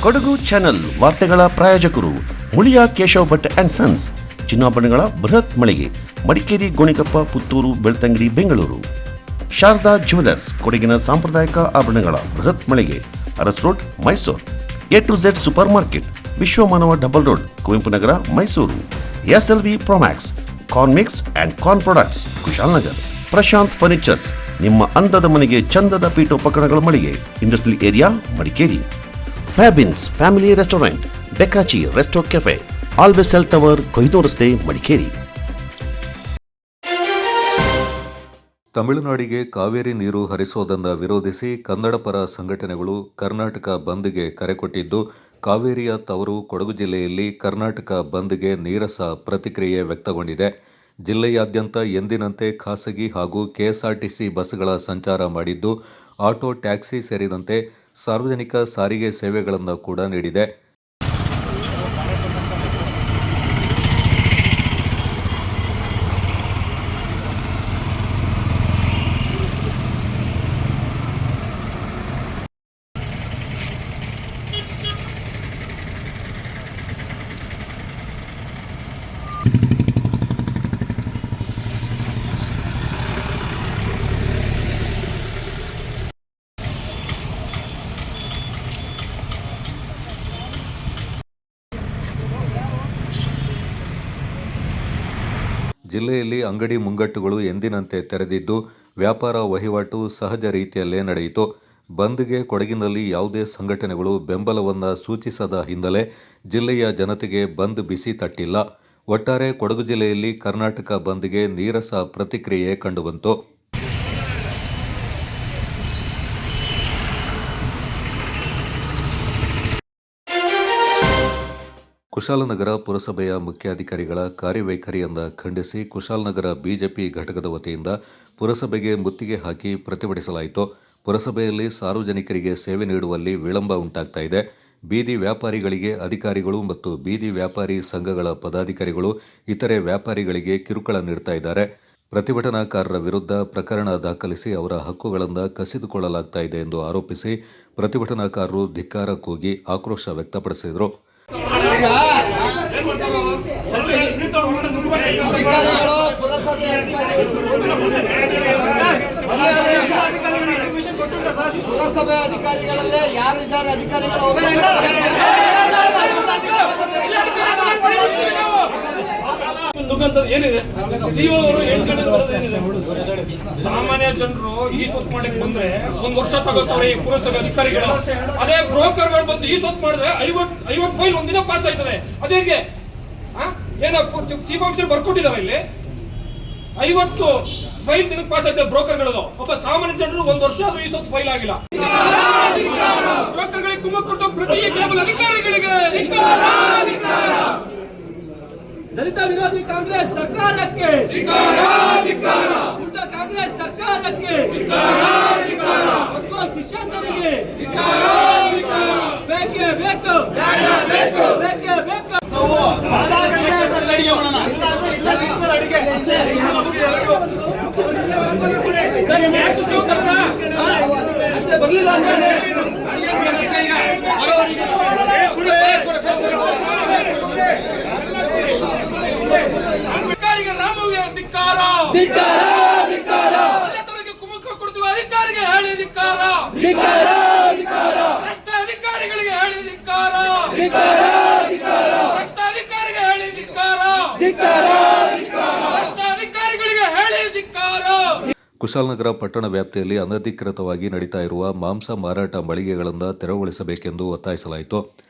Kodagu channel ವಾರ್ತೆಗಳ ಪ್ರಾಯೋಜಕರು Muliya Keshav Bhat and sons, ಚಿನ್ನಾಭರಣಗಳ ಬೃಹತ್ ಮಳಿಗೆ, ಮಡಿಕೇರಿ, ಗೋಣಿಕೊಪ್ಪ, ಪುತ್ತೂರು, ಬೆಳ್ತಂಗಡಿ, ಬೆಂಗಳೂರು. ಶಾರದಾ ಜ್ಯುವೆಲರ್ಸ್, ಕೊಡಗಿನ ಸಾಂಪ್ರದಾಯಿಕ ಆಭರಣಗಳ ಬೃಹತ್ ಮಳಿಗೆ, Aras road, Mysuru. A to Z super market, Vishwamanava double road, Kuvempu Nagar, Mysuru. SLV Promax, corn mix and corn products, Kushalnagar. Prashanth furnitures, ನಿಮ್ಮ ಅಂದದ ಮನೆಗೆ ಚಂದದ ಪೀಠೋಪಕರಣಗಳ ಮಳಿಗೆ, industrial area, Madikeri. Fabins family restaurant, ಬೆಕಾಚಿ resto cafe, always cell tower, Koinur ರಸ್ತೆ, ಮಡಿಕೇರಿ. ತಮಿಳುನಾಡಿಗೆ ಕಾವೇರಿ ನೀರು ಹರಿಸೋದನ್ನು ವಿರೋಧಿಸಿ ಕನ್ನಡ ಪರ ಸಂಘಟನೆಗಳು ಕರ್ನಾಟಕ ಬಂದ್ಗೆ ಕರೆ ಕೊಟ್ಟಿದ್ದು, ಕಾವೇರಿಯ ತವರು ಕೊಡಗು ಜಿಲ್ಲೆಯಲ್ಲಿ ಕರ್ನಾಟಕ ಬಂದ್ಗೆ ನೀರಸ ಪ್ರತಿಕ್ರಿಯೆ ವ್ಯಕ್ತಗೊಂಡಿದೆ. ಜಿಲ್ಲೆಯಾದ್ಯಂತ ಎಂದಿನಂತೆ ಖಾಸಗಿ ಹಾಗೂ ಕೆಎಸ್ಆರ್ಟಿಸಿ ಬಸ್ಗಳ ಸಂಚಾರ ಮಾಡಿದ್ದು, ಆಟೋ, ಟ್ಯಾಕ್ಸಿ ಸೇರಿದಂತೆ ಸಾರ್ವಜನಿಕ ಸಾರಿಗೆ ಸೇವೆಗಳನ್ನು ಕೂಡ ನೀಡಿದೆ. ಜಿಲ್ಲೆಯಲ್ಲಿ ಅಂಗಡಿ ಮುಂಗಟ್ಟುಗಳು ಎಂದಿನಂತೆ ತೆರೆದಿದ್ದು, ವ್ಯಾಪಾರ ವಹಿವಾಟು ಸಹಜ ರೀತಿಯಲ್ಲೇ ನಡೆಯಿತು. ಬಂದ್ಗೆ ಕೊಡಗಿನಲ್ಲಿ ಯಾವುದೇ ಸಂಘಟನೆಗಳು ಬೆಂಬಲವನ್ನು ಸೂಚಿಸದ ಹಿನ್ನೆಲೆ ಜಿಲ್ಲೆಯ ಜನತೆಗೆ ಬಂದ್ ಬಿಸಿ ತಟ್ಟಿಲ್ಲ. ಒಟ್ಟಾರೆ ಕೊಡಗು ಜಿಲ್ಲೆಯಲ್ಲಿ ಕರ್ನಾಟಕ ಬಂದ್ಗೆ ನೀರಸ ಪ್ರತಿಕ್ರಿಯೆ ಕಂಡುಬಂತು. ಕುಶಾಲನಗರ ಪುರಸಭೆಯ ಮುಖ್ಯಾಧಿಕಾರಿಗಳ ಕಾರ್ಯವೈಖರಿಯನ್ನು ಖಂಡಿಸಿ ಕುಶಾಲನಗರ ಬಿಜೆಪಿ ಘಟಕದ ವತಿಯಿಂದ ಪುರಸಭೆಗೆ ಮುತ್ತಿಗೆ ಹಾಕಿ ಪ್ರತಿಭಟಿಸಲಾಯಿತು. ಪುರಸಭೆಯಲ್ಲಿ ಸಾರ್ವಜನಿಕರಿಗೆ ಸೇವೆ ನೀಡುವಲ್ಲಿ ವಿಳಂಬ ಉಂಟಾಗ್ತಾ ಇದೆ. ಬೀದಿ ವ್ಯಾಪಾರಿಗಳಿಗೆ ಅಧಿಕಾರಿಗಳು ಮತ್ತು ಬೀದಿ ವ್ಯಾಪಾರಿ ಸಂಘಗಳ ಪದಾಧಿಕಾರಿಗಳು ಇತರೆ ವ್ಯಾಪಾರಿಗಳಿಗೆ ಕಿರುಕುಳ ನೀಡ್ತಾ ಇದ್ದಾರೆ. ಪ್ರತಿಭಟನಾಕಾರರ ವಿರುದ್ಧ ಪ್ರಕರಣ ದಾಖಲಿಸಿ ಅವರ ಹಕ್ಕುಗಳನ್ನು ಕಸಿದುಕೊಳ್ಳಲಾಗ್ತಾ ಇದೆ ಎಂದು ಆರೋಪಿಸಿ ಪ್ರತಿಭಟನಾಕಾರರು ಧಿಕ್ಕಾರ ಕೂಗಿ ಆಕ್ರೋಶ ವ್ಯಕ್ತಪಡಿಸಿದರು. ಪುರಸಭೆ ಅಧಿಕಾರಿಗಳಲ್ಲೇ ಯಾರಿದ್ದಾರೆ ಅಧಿಕಾರಿಗಳು ಏನಿದೆ? ಸಾಮಾನ್ಯ ಜನರು ಈ ಸೊತ್ತು ಮಾಡಕ್ಕೆ ಬಂದ್ರೆ 1 ವರ್ಷ ತಗೋತಾರೆ ಪುರಸಭೆ ಅಧಿಕಾರಿಗಳು. ಅದೇ ಬ್ರೋಕರ್ಗಳು ಬಂದು ಈ ಸೊತ್ತು ಮಾಡಿದ್ರೆ 50 ಫೈಲ್ ಒಂದಿನ ಪಾಸ್ ಆಯ್ತದೆ. ಅದೇಗೆ ಏನೋ ಚೀಫ್ ಆಫೀಸರ್ ಬರ್ಕೊಟ್ಟಿದ್ದಾರೆ ಇಲ್ಲಿ 50 ಫೈಲ್ ದಿನಕ್ಕೆ ಪಾಸ್ ಆಯ್ತದೆ ಬ್ರೋಕರ್ಗಳದು. ಒಬ್ಬ ಸಾಮಾನ್ಯ ಜನರು 1 ವರ್ಷ ಆದ್ರೂ ಈ ಸೊತ್ತು ಫೈಲ್ ಆಗಿಲ್ಲ. ಬ್ರೋಕರ್ಗಳಿಗೆ ಕುಮ್ಮಕ್ಕು ಕೊಟ್ಟು ಪ್ರತಿ ಕೇಬಲ್ ಅಧಿಕಾರಿಗಳಿಗೆ ದಲಿತ ವಿರೋಧಿ ಕಾಂಗ್ರೆಸ್ ಸರ್ಕಾರಕ್ಕೆ ಕಾಂಗ್ರೆಸ್ ಸರ್ಕಾರಕ್ಕೆ ಶಿಷ್ಯಂತರಿಗೆ ಬೇಕೇ ಬೇಕು ಬೇಕೇ ಬೇಕು. ಬರ್ಲಿಲ್ಲ ರಾಮುಗೆ ಧಿಕ್ಕಾರ, ಕುಮ್ಮಕ್ಕು ಕೊಡ್ತೀವಿ ಅಧಿಕಾರಿಗೆ ಹೇಳಿ ಧಿಕ್ಕಾರ, ಭ್ರಷ್ಟ ಅಧಿಕಾರಿಗಳಿಗೆ ಹೇಳಿ ಧಿಕ್ಕಾರ, ಭ್ರಷ್ಟ ಅಧಿಕಾರಿಗೆ ಹೇಳಿ ಧಿಕ್ಕಾರ, ಭ್ರಷ್ಟ ಅಧಿಕಾರಿಗಳಿಗೆ ಹೇಳಿ ಧಿಕ್ಕಾರ. ಕುಶಾಲನಗರ ಪಟ್ಟಣ ವ್ಯಾಪ್ತಿಯಲ್ಲಿ ಅನಧಿಕೃತವಾಗಿ ನಡೀತಾ ಇರುವ ಮಾಂಸ ಮಾರಾಟ ಮಳಿಗೆಗಳನ್ನು ತೆರವುಗೊಳಿಸಬೇಕೆಂದು ಒತ್ತಾಯಿಸಲಾಯಿತು.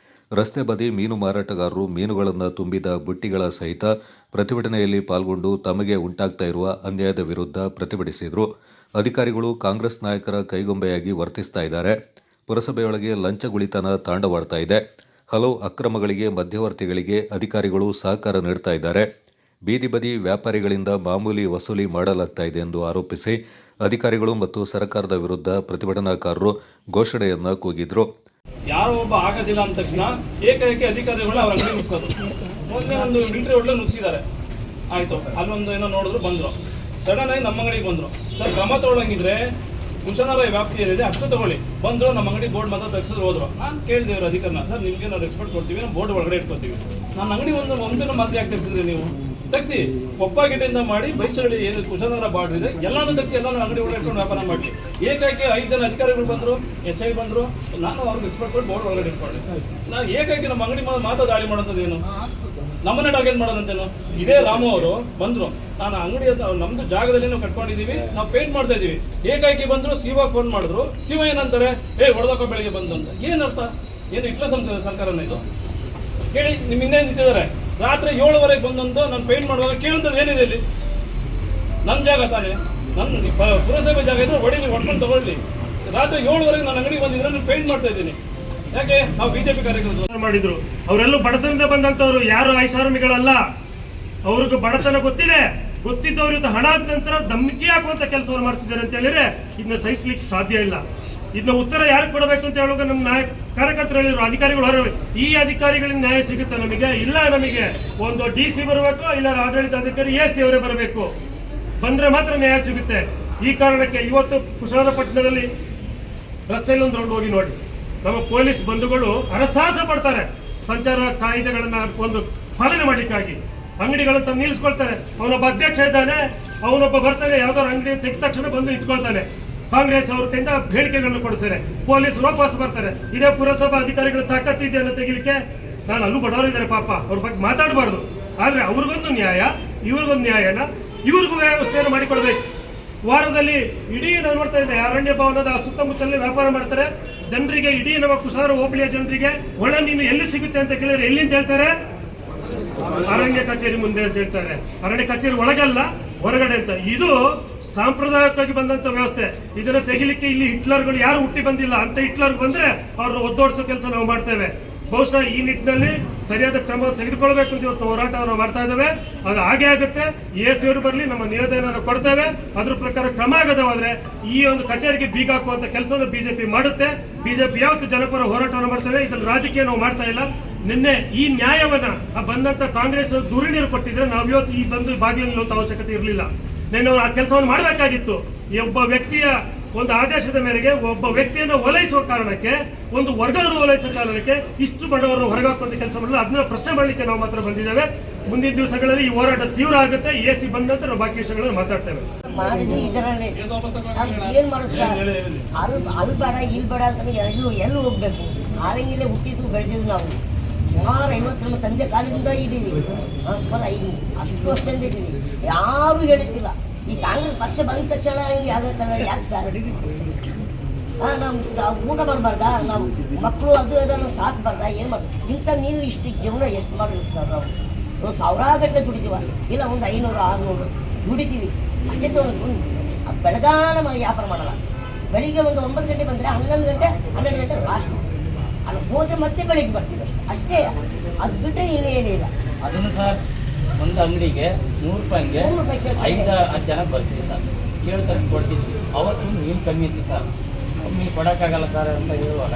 ರಸ್ತೆ ಬದಿ ಮೀನು ಮಾರಾಟಗಾರರು ಮೀನುಗಳನ್ನು ತುಂಬಿದ ಬುಟ್ಟಿಗಳ ಸಹಿತ ಪ್ರತಿಭಟನೆಯಲ್ಲಿ ಪಾಲ್ಗೊಂಡು ತಮಗೆ ಉಂಟಾಗ್ತಾ ಇರುವ ಅನ್ಯಾಯದ ವಿರುದ್ಧ ಪ್ರತಿಭಟಿಸಿದರು. ಅಧಿಕಾರಿಗಳು ಕಾಂಗ್ರೆಸ್ ನಾಯಕರ ಕೈಗೊಂಬೆಯಾಗಿ ವರ್ತಿಸ್ತಾ ಇದ್ದಾರೆ. ಪುರಸಭೆಯೊಳಗೆ ಲಂಚಗುಳಿತನ ತಾಂಡವಾಡ್ತಾ ಇದೆ. ಹಲವು ಅಕ್ರಮಗಳಿಗೆ ಮಧ್ಯವರ್ತಿಗಳಿಗೆ ಅಧಿಕಾರಿಗಳು ಸಹಕಾರ ನೀಡ್ತಾ ಇದ್ದಾರೆ. ಬೀದಿ ಬದಿ ವ್ಯಾಪಾರಿಗಳಿಂದ ಮಾಮೂಲಿ ವಸೂಲಿ ಮಾಡಲಾಗ್ತಾ ಇದೆ ಎಂದು ಆರೋಪಿಸಿ ಅಧಿಕಾರಿಗಳು ಮತ್ತು ಸರ್ಕಾರದ ವಿರುದ್ಧ ಪ್ರತಿಭಟನಾಕಾರರು ಘೋಷಣೆಯನ್ನ ಕೂಗಿದ್ರು. ಯಾರೋ ಒಬ್ಬ ಆಗೋದಿಲ್ಲ ಅಂದ ತಕ್ಷಣ ಏಕೈಕ ಅಧಿಕಾರಿಗಳು ಅವ್ರ ಅಂಗಡಿ ನುಗ್ಸೋದು. ಮೊದಲೇ ಒಂದು ಮಿಲಿಟರಿ ಹೋಟ್ಲ ನುಗ್ಸಿದ್ದಾರೆ, ಆಯ್ತು, ಅಲ್ಲೊಂದು ಏನೋ ನೋಡಿದ್ರು ಬಂದ್ರು, ಸಡನ್ ಆಗಿ ನಮ್ಮ ಅಂಗಡಿಗೆ ಬಂದ್ರು. ಸರ್ ಕ್ರಮ ತಗೊಳ್ಳಂಗಿದ್ರೆ ಕುಶನಾಲಯ ವ್ಯಾಪ್ತಿ ಏನಿದೆ ಅಷ್ಟು ತಗೊಳ್ಳಿ. ಬಂದ್ರು ನಮ್ಮ ಅಂಗಡಿ ಬೋರ್ಡ್ ಮಾತ್ರ ತೆಗೆಸಿದ್ರು ಹೋದ್ರು. ನಾನು ಕೇಳಿದೆ ಇವ್ರ ಅಧಿಕಾರಿನ, ಸರ್ ನಿಮಗೆ ನಾವು ರೆಸ್ಪೆಕ್ಟ್ ಕೊಡ್ತೀವಿ, ನಾವು ಬೋರ್ಡ್ ಒಳಗಡೆ ಇಟ್ಕೊತೀವಿ. ನನ್ನ ಅಂಗಡಿ ಒಂದನ್ನು ಮಾತ್ರ ಯಾಕೆ ತೆಗೆಸಿದ್ರಿ ನೀವು? ತೆಗ್ಸಿ ಕೊಪ್ಪಗಿಟ್ಟಿಂದ ಮಾಡಿ ಬೈಚಳ್ಳಿ ಏನು ಕುಶನಗರ ಬಾರ್ಡರ್ ಇದೆ ಎಲ್ಲಾನು ತೆಗ್ಸಿ ಎಲ್ಲಾನು ಅಂಗಡಿ ಒಳಗೆ ಇಟ್ಕೊಂಡು ವ್ಯಾಪಾರ ಮಾಡಿ. ಏಕಾಏಕಿ 5 ಜನ ಅಧಿಕಾರಿಗಳು ಬಂದರು, HI ಬಂದರು, ನಾನು ಅವ್ರಿಗೆ ರೆಸ್ಪೆಕ್ಟ್ ಕೊಟ್ಟು ಬೋರ್ಡ್ ಒಳಗಡೆ ಇಟ್ಕೊಂಡೆ. ನಾನು ಏಕಾಏಕಿ ನಮ್ಮ ಅಂಗಡಿ ಮಾತ್ರ ದಾಳಿ ಮಾಡೋಂಥದ್ದೇನು? ನಮ್ಮನ್ನೇ ಟಾರ್ಗೆಟ್ ಮಾಡೋದಂತೇನು? ಇದೇ ರಾಮು ಅವರು ಬಂದರು, ನಾನು ಅಂಗಡಿ ನಮ್ದು ಜಾಗದಲ್ಲಿ ನಾವು ಕಟ್ಕೊಂಡಿದ್ದೀವಿ, ನಾವು ಪೇಂಟ್ ಮಾಡ್ತಾ ಇದ್ದೀವಿ. ಏಕಾಏಕಿ ಬಂದರು, ಶಿವ ಫೋನ್ ಮಾಡಿದ್ರು. ಶಿವ ಏನಂತಾರೆ, ಹೊಡೆದಕ್ಕೋ ಬೆಳಗ್ಗೆ ಬಂದು ಅಂತ. ಏನು ಅರ್ಥ? ಏನು ಇಟ್ಲ ಸರ್ಕಾರನ ಇದು? ಕೇಳಿ, ನಿಮ್ಮ ಹಿಂದೆ ನಿಂತಿದ್ದಾರೆ. ರಾತ್ರಿ 7:00 ಬಂದಂದು ನಾನು ಪೇಂಟ್ ಮಾಡುವಾಗ ಕೇಳುವಂಥದ್ದು ಏನಿದೆ ಇಲ್ಲಿ? ನನ್ನ ಜಾಗ ತಾನೇ, ನನ್ನ ಪುರಸಭೆ ಜಾಗ ಇದ್ರೆ ಹೊಡ್ಕೊಂಡು ತಗೊಳ್ಳಿ. ರಾತ್ರಿ 7:00 ನಾನು ಅಂಗಡಿಗೆ ಬಂದಿದ್ರೆ ನಾನು ಪೇಂಟ್ ಮಾಡ್ತಾ ಇದ್ದೀನಿ. ಯಾಕೆ? ನಾವು ಬಿಜೆಪಿ ಕಾರ್ಯಕರ್ತರು ಮಾಡಿದ್ರು. ಅವರೆಲ್ಲೂ ಬಡತನದಿಂದ ಬಂದಂತವ್ರು, ಯಾರು ಐಷಾರಾಮಿಗಳಲ್ಲ. ಅವ್ರಿಗೆ ಬಡತನ ಗೊತ್ತಿದ್ದವ್ರ ಜೊತೆ ಹಣ ಆದ ನಂತರ ಧಮಕಿ ಹಾಕುವಂತ ಕೆಲಸವನ್ನು ಮಾಡ್ತಿದ್ದಾರೆ ಅಂತ ಹೇಳಿದ್ರೆ ಇದನ್ನ ಸಹಿಸ್ಲಿಕ್ಕೆ ಸಾಧ್ಯ ಇಲ್ಲ. ಇದನ್ನ ಉತ್ತರ ಯಾರಿಗೆ ಕೊಡಬೇಕು ಅಂತ ಹೇಳುವಾಗ ನಮ್ಮ ಕಾರ್ಯಕರ್ತರು ಹೇಳಿದ್ರು, ಅಧಿಕಾರಿಗಳು ಹೊರವೆ. ಈ ಅಧಿಕಾರಿಗಳಿಂದ ನ್ಯಾಯ ಸಿಗುತ್ತೆ ನಮಗೆ? ಇಲ್ಲ, ನಮಗೆ ಒಂದು DC ಬರಬೇಕು, ಇಲ್ಲ ಆಡಳಿತಾಧಿಕಾರಿ AC ಅವರೇ ಬರಬೇಕು. ಬಂದ್ರೆ ಮಾತ್ರ ನ್ಯಾಯ ಸಿಗುತ್ತೆ. ಈ ಕಾರಣಕ್ಕೆ ಇವತ್ತು ಕುಶಾಲಪಟ್ಟಣದಲ್ಲಿ ರಸ್ತೆಯಲ್ಲಿ ಒಂದು ರೌಂಡ್ ಹೋಗಿ ನೋಡಿ. ನಮ್ಮ ಪೊಲೀಸ್ ಬಂಧುಗಳು ಹರಸಾಹಸ ಪಡ್ತಾರೆ ಸಂಚಾರ ಕಾಯ್ದೆಗಳನ್ನ ಒಂದು ಪಾಲನೆ ಮಾಡಲಿಕ್ಕಾಗಿ. ಅಂಗಡಿಗಳಂತ ನಿಲ್ಲಿಸ್ಕೊಳ್ತಾರೆ. ಅವನೊಬ್ಬ ಅಧ್ಯಕ್ಷ ಇದ್ದಾನೆ, ಅವನೊಬ್ಬ ಬರ್ತಾನೆ, ಯಾವ್ದಾದ್ರು ಅಂಗಡಿ ತೆಗೆದ ತಕ್ಷಣ ಬಂದು ನಿಂತ್ಕೊಳ್ತಾನೆ. ಕಾಂಗ್ರೆಸ್ ಅವ್ರ ಕೈಯಿಂದ ಬೇಡಿಕೆಗಳನ್ನು ಕೊಡಿಸ್ತಾರೆ, ಪೊಲೀಸರು ವಾಪಸ್ ಬರ್ತಾರೆ. ಇದೇ ಪುರಸಭಾ ಅಧಿಕಾರಿಗಳ ತಾಕತ್ತಿದೆಯನ್ನು ತೆಗಿಲಿಕ್ಕೆ. ನಾನು ಅಲ್ಲೂ ಬಡವರಿದ್ದಾರೆ ಪಾಪ, ಅವ್ರ ಬಗ್ಗೆ ಮಾತಾಡಬಾರ್ದು. ಆದ್ರೆ ಅವ್ರಿಗೊಂದು ನ್ಯಾಯ, ಇವ್ರಿಗೊಂದು ನ್ಯಾಯನ ಇವ್ರಿಗೂ ವ್ಯವಸ್ಥೆಯನ್ನು ಮಾಡಿಕೊಡ್ಬೇಕು. ವಾರದಲ್ಲಿ ಇಡೀ ನಾವು ನೋಡ್ತಾ ಇದ್ದೆ, ಅರಣ್ಯ ಭವನದ ಸುತ್ತಮುತ್ತಲೇ ವ್ಯಾಪಾರ ಮಾಡ್ತಾರೆ. ಜನರಿಗೆ, ಇಡೀ ನಮ್ಮ ಕುಸಾರ ಹೋಬಳಿಯ ಜನರಿಗೆ ಒಳ ಮೀನು ಎಲ್ಲಿ ಸಿಗುತ್ತೆ ಅಂತ ಕೇಳಿದ್ರೆ ಎಲ್ಲಿಂದ ಹೇಳ್ತಾರೆ? ಅರಣ್ಯ ಕಚೇರಿ ಮುಂದೆ ಅಂತ ಹೇಳ್ತಾರೆ. ಅರಣ್ಯ ಕಚೇರಿ ಒಳಗಲ್ಲ, ಹೊರಗಡೆ ಅಂತ. ಇದು ಸಾಂಪ್ರದಾಯಿಕವಾಗಿ ಬಂದಂತ ವ್ಯವಸ್ಥೆ. ಇದನ್ನ ತೆಗಿಲಿಕ್ಕೆ ಇಲ್ಲಿ ಹಿಟ್ಲರ್ಗಳು ಯಾರು ಹುಟ್ಟಿ ಬಂದಿಲ್ಲ. ಅಂತ ಹಿಟ್ಲರ್ ಬಂದ್ರೆ ಅವ್ರನ್ನ ಒದ್ದೋಡಿಸೋ ಕೆಲಸ ನಾವು ಮಾಡ್ತೇವೆ. ಬಹುಶಃ ಈ ನಿಟ್ಟಿನಲ್ಲಿ ಸರಿಯಾದ ಕ್ರಮ ತೆಗೆದುಕೊಳ್ಬೇಕು ಅಂತ ಇವತ್ತು ಹೋರಾಟವನ್ನು ಮಾಡ್ತಾ ಇದ್ದೇವೆ. ಅದು ಹಾಗೆ ಆಗುತ್ತೆ. AC ಅವರು ಬರಲಿ, ನಮ್ಮ ನಿವೇದನೆಯನ್ನು ಕೊಡ್ತೇವೆ. ಅದ್ರ ಪ್ರಕಾರ ಕ್ರಮ ಆಗದವಾದ್ರೆ ಈ ಒಂದು ಕಚೇರಿಗೆ ಬೀಗ ಹಾಕುವಂತ ಕೆಲಸವನ್ನು BJP ಮಾಡುತ್ತೆ. BJP ಯಾವತ್ತು ಜನಪರ ಹೋರಾಟವನ್ನು ಮಾಡ್ತೇವೆ. ಇದ್ರಲ್ಲಿ ರಾಜಕೀಯ ನಾವು ಮಾಡ್ತಾ ಇಲ್ಲ. ನಿನ್ನೆ ಈ ನ್ಯಾಯವನ್ನ ಬಂದಂತ ಕಾಂಗ್ರೆಸ್ ದೂರಿ ನೀರು ಕೊಟ್ಟಿದ್ರೆ ನಾವು ಇವತ್ತು ಈ ಬಂದು ಬಾಗಿಲು ನಿಲ್ಲುವಂತ ಅವಶ್ಯಕತೆ ಇರಲಿಲ್ಲ. ನಿನ್ನೆ ಅವರು ಆ ಕೆಲಸವನ್ನು ಮಾಡಬೇಕಾಗಿತ್ತು. ಈ ಒಬ್ಬ ವ್ಯಕ್ತಿಯ ಒಂದು ಆದೇಶದ ಮೇರೆಗೆ ಒಬ್ಬ ವ್ಯಕ್ತಿಯನ್ನು ಓಲೈಸುವ ಕಾರಣಕ್ಕೆ, ಒಂದು ವರ್ಗವನ್ನು ಓಲೈಸುವ ಕಾರಣಕ್ಕೆ ಇಷ್ಟು ಬಡವರನ್ನು ಹೊರಗಾಕುವಂತ ಕೆಲಸ ಮಾಡಲ್ಲ. ಅದನ್ನ ಪ್ರಶ್ನೆ ಮಾಡಲಿಕ್ಕೆ ನಾವು ಮಾತ್ರ ಬಂದಿದ್ದೇವೆ. ಮುಂದಿನ ದಿವಸಗಳಲ್ಲಿ ಈ ಹೋರಾಟ ತೀವ್ರ ಆಗುತ್ತೆ. AC ಬಂದ ನಂತರ ನಾವು ಬಾಕಿ ವಿಷಯಗಳನ್ನು ಮಾತಾಡ್ತೇವೆ. ಇದರಲ್ಲಿ ಏನ್ ಮಾಡೋದು ಸರ್? ಅಲ್ಲಿ ಬೇಡ ಇಲ್ಲಿ ಬೇಡ ಅಂತ ಎಲ್ಲೂ ಹೋಗ್ಬೇಕು. ಆರಂಗಿಲ್ಲೇ ಹುಟ್ಟಿದ್ದು ಬೆಳೆದಿದ್ದು ನಾವು ಸುಮಾರು 50 ನಮ್ಮ ತಂದೆ ಕಾಲದಿಂದ ಇದ್ದೀವಿ. ಸುಮಾರು ಅಷ್ಟು ವರ್ಷದಿಂದ ಇದ್ದೀವಿ. ಯಾರು ಹೇಳುತ್ತಿಲ್ಲ. ಈ ಕಾಂಗ್ರೆಸ್ ಪಕ್ಷ ಬಂದ ತಕ್ಷಣ ಹಿಂಗೆ ಆಗುತ್ತಲ್ಲ, ಯಾಕೆ ಸರ್? ನಾವು ಊಟ ಮಾಡಬಾರ್ದಾ? ನಾವು ಮಕ್ಕಳು ಅದು ಅದನ್ನು ಸಾಕಬಾರ್ದಾ? ಏನು ಮಾಡ್ತೀವಿ? ಇಂಥ ನೀವು ಇಷ್ಟು ಜೀವನ ಎಷ್ಟು ಮಾಡಬೇಕು ಸರ್? ನಾವು ಸಾವಿರಾಗಟ್ಟಲೆ ದುಡಿತೀವ, ಇಲ್ಲ ಒಂದು 500-600 ದುಡಿತೀವಿ ಅಷ್ಟೇ. ತೊಗೊಂಡು ಬೆಳಗಾನ ಮನೆ ವ್ಯಾಪಾರ ಮಾಡಲ್ಲ. ಬೆಳಿಗ್ಗೆ ಒಂದು 9 ಗಂಟೆ ಬಂದರೆ 11 ಗಂಟೆ 12 ಗಂಟೆ ಲಾಸ್ಟ್. ಅಲ್ಲಿ ಹೋದ್ರೆ ಮತ್ತೆ ಬೆಳಿಗ್ಗೆ ಬರ್ತೀವಿ ಅಷ್ಟೇ. ಅದು ಬಿಟ್ಟರೆ ಇನ್ನೂ ಏನಿಲ್ಲ. ಅದನ್ನು ಸರ್ ಒಂದು ಅಂಗಡಿಗೆ 100 ರೂಪಾಯಿಗೆ 5-10 ಜನ ಬರ್ತೀವಿ ಸರ್. ಕೇಳ್ತಾರೆ ಕೊಡ್ತಿದ್ವಿ. ಅವತ್ತು ಮೀನು ಕಮ್ಮಿ ಇತ್ತು ಸರ್. ಕಮ್ಮಿ ಕೊಡೋಕ್ಕಾಗಲ್ಲ ಸರ್ ಅಂತ ಹೇಳುವಾಗ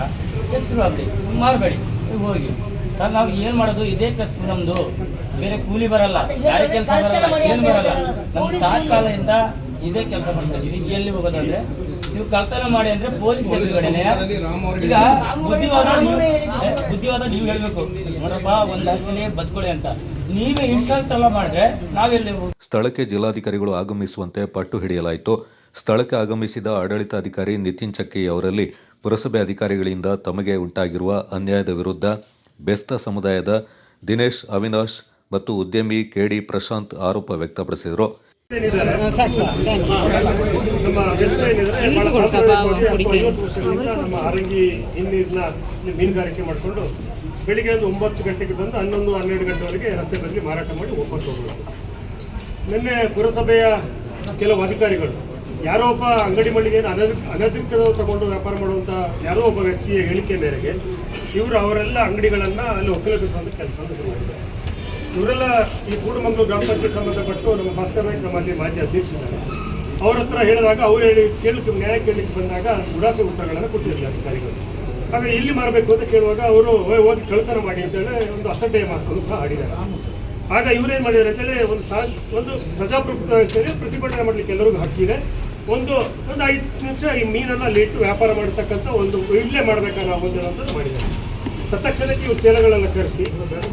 ಎತ್ತರು ಅಂಗಡಿ ಮಾರಬೇಡಿ ಹೋಗಿ ಸರ್. ನಾವು ಏನು ಮಾಡೋದು? ಇದೇ ಕಸಬು ನಮ್ಮದು, ಬೇರೆ ಕೂಲಿ ಬರಲ್ಲ, ಯಾರೇ ಕೆಲಸ ಬರಲ್ಲ, ಏನು ಬರಲ್ಲ. ನಮ್ಮ ತಾತ್ಕಾಲದಿಂದ ಇದೇ ಕೆಲಸ ಮಾಡ್ತಾ ಇದೀವಿ. ಎಲ್ಲಿ ಹೋಗೋದಂದ್ರೆ ನೀವು ಕಳ್ತನ ಮಾಡಿ ಅಂದ್ರೆ ಪೊಲೀಸ್ ಎದುರುಗಡೆನೆ. ಈಗ ಬುದ್ಧಿವಾದ ನೀವು ಹೇಳ್ಬೇಕು, ನೋಡಪ್ಪ ಒಂದು ಹಾಕಿನೇ ಬದುಕೊಳ್ಳಿ ಅಂತ. ನೀವೇ ಇಷ್ಟೆಲ್ಲ ಮಾಡಿದ್ರೆ ನಾವೆಲ್ಲಿ? ಸ್ಥಳಕ್ಕೆ ಜಿಲ್ಲಾಧಿಕಾರಿಗಳು ಆಗಮಿಸುವಂತೆ ಪಟ್ಟು ಹಿಡಿಯಲಾಯಿತು. ಸ್ಥಳಕ್ಕೆ ಆಗಮಿಸಿದ ಆಡಳಿತಾಧಿಕಾರಿ ನಿತಿನ್ ಚಕ್ಕಿ ಅವರಲ್ಲಿ ಪುರಸಭೆ ಅಧಿಕಾರಿಗಳಿಂದ ತಮಗೆ ಉಂಟಾಗಿರುವ ಅನ್ಯಾಯದ ವಿರುದ್ಧ ಬೆಸ್ತ ಸಮುದಾಯದ ದಿನೇಶ್, ಅವಿನಾಶ್ ಮತ್ತು ಉದ್ಯಮಿ KD ಪ್ರಶಾಂತ್ ಆರೋಪ ವ್ಯಕ್ತಪಡಿಸಿದರು. ನಮ್ಮ ಬೆಸ್ತ ಏನಿದ್ರೆ ನಮ್ಮ ಆರಂಗಿ ಇನ್ನಿನ ಮೀನುಗಾರಿಕೆ ಮಾಡಿಕೊಂಡು ಬೆಳಿಗ್ಗೆ ಒಂದು 9 ಗಂಟೆಗೆ ಬಂದು 11-12 ಗಂಟೆವರೆಗೆ ರಸ್ತೆ ಬದಲಿ ಮಾರಾಟ ಮಾಡಿ ವಾಪಸ್ ಹೋಗೋದು. ನಿನ್ನೆ ಪುರಸಭೆಯ ಕೆಲವು ಅಧಿಕಾರಿಗಳು ಯಾರೋ ಒಬ್ಬ ಅಂಗಡಿ ಮಳಿಗೆಯನ್ನು ಅನಧಿಕೃತ ತಗೊಂಡು ವ್ಯಾಪಾರ ಮಾಡುವಂಥ ಯಾರೋ ಒಬ್ಬ ವ್ಯಕ್ತಿಯ ಹೇಳಿಕೆ ಮೇರೆಗೆ ಇವರು ಅವರೆಲ್ಲ ಅಂಗಡಿಗಳನ್ನು ಅಲ್ಲಿ ಒಕ್ಕಲೆಬ್ಬಿಸುವಂಥ ಕೆಲಸವನ್ನು ಮಾಡಿದ್ದಾರೆ. ಇವರೆಲ್ಲ ಈ ಕೂಡಮಂಗ್ಳೂರು ಗ್ರಾಮ ಪಂಚಾಯತ್ ಸಂಬಂಧಪಟ್ಟು ನಮ್ಮ ಭಾಸ್ಕರ್ ನಾಯ್ಕ ನಮ್ಮಲ್ಲಿ ಮಾಜಿ ಅಧ್ಯಕ್ಷರಿದ್ದಾರೆ. ಅವ್ರ ಹತ್ರ ಹೇಳಿದಾಗ ಅವ್ರು ನ್ಯಾಯ ಕೇಳಲಿಕ್ಕೆ ಬಂದಾಗ ಉಡಾಫೆ ಉತ್ತರಗಳನ್ನು ಕೊಟ್ಟಿರಲಿಲ್ಲ ಅಧಿಕಾರಿಗಳು. ಆಗ ಎಲ್ಲಿ ಮಾರಬೇಕು ಅಂತ ಕೇಳುವಾಗ ಅವರು ಹೋಗಿ ಕಳ್ತನ ಮಾಡಿ ಅಂತೇಳಿ ಒಂದು ಅಸಡ್ಡೆಯ ಮಾತನ್ನು ಸಹ ಆಡಿದ್ದಾರೆ. ಆಗ ಇವರೇನು ಮಾಡಿದ್ದಾರೆ ಅಂತೇಳಿ ಒಂದು ಪ್ರಜಾಪ್ರಭುತ್ವ ವ್ಯವಸ್ಥೆಯಲ್ಲಿ ಪ್ರತಿಭಟನೆ ಮಾಡಲಿಕ್ಕೆ ಎಲ್ಲರಿಗೂ ಹಕ್ಕಿದೆ. ಒಂದು 5 ನಿಮಿಷ ಈ ಮೀನನ್ನು ಅಲ್ಲಿ ಇಟ್ಟು ವ್ಯಾಪಾರ ಮಾಡತಕ್ಕಂಥ ಒಂದು ಇಲ್ಲೇ ಮಾಡಬೇಕಾ ನಾವು ಅಂತದ್ದು ಮಾಡಿದ್ದಾರೆ. ತತ್ಕ್ಷಣಕ್ಕೆ ಇವ್ರು ಚೇಲಗಳೆಲ್ಲ ಕರೆಸಿ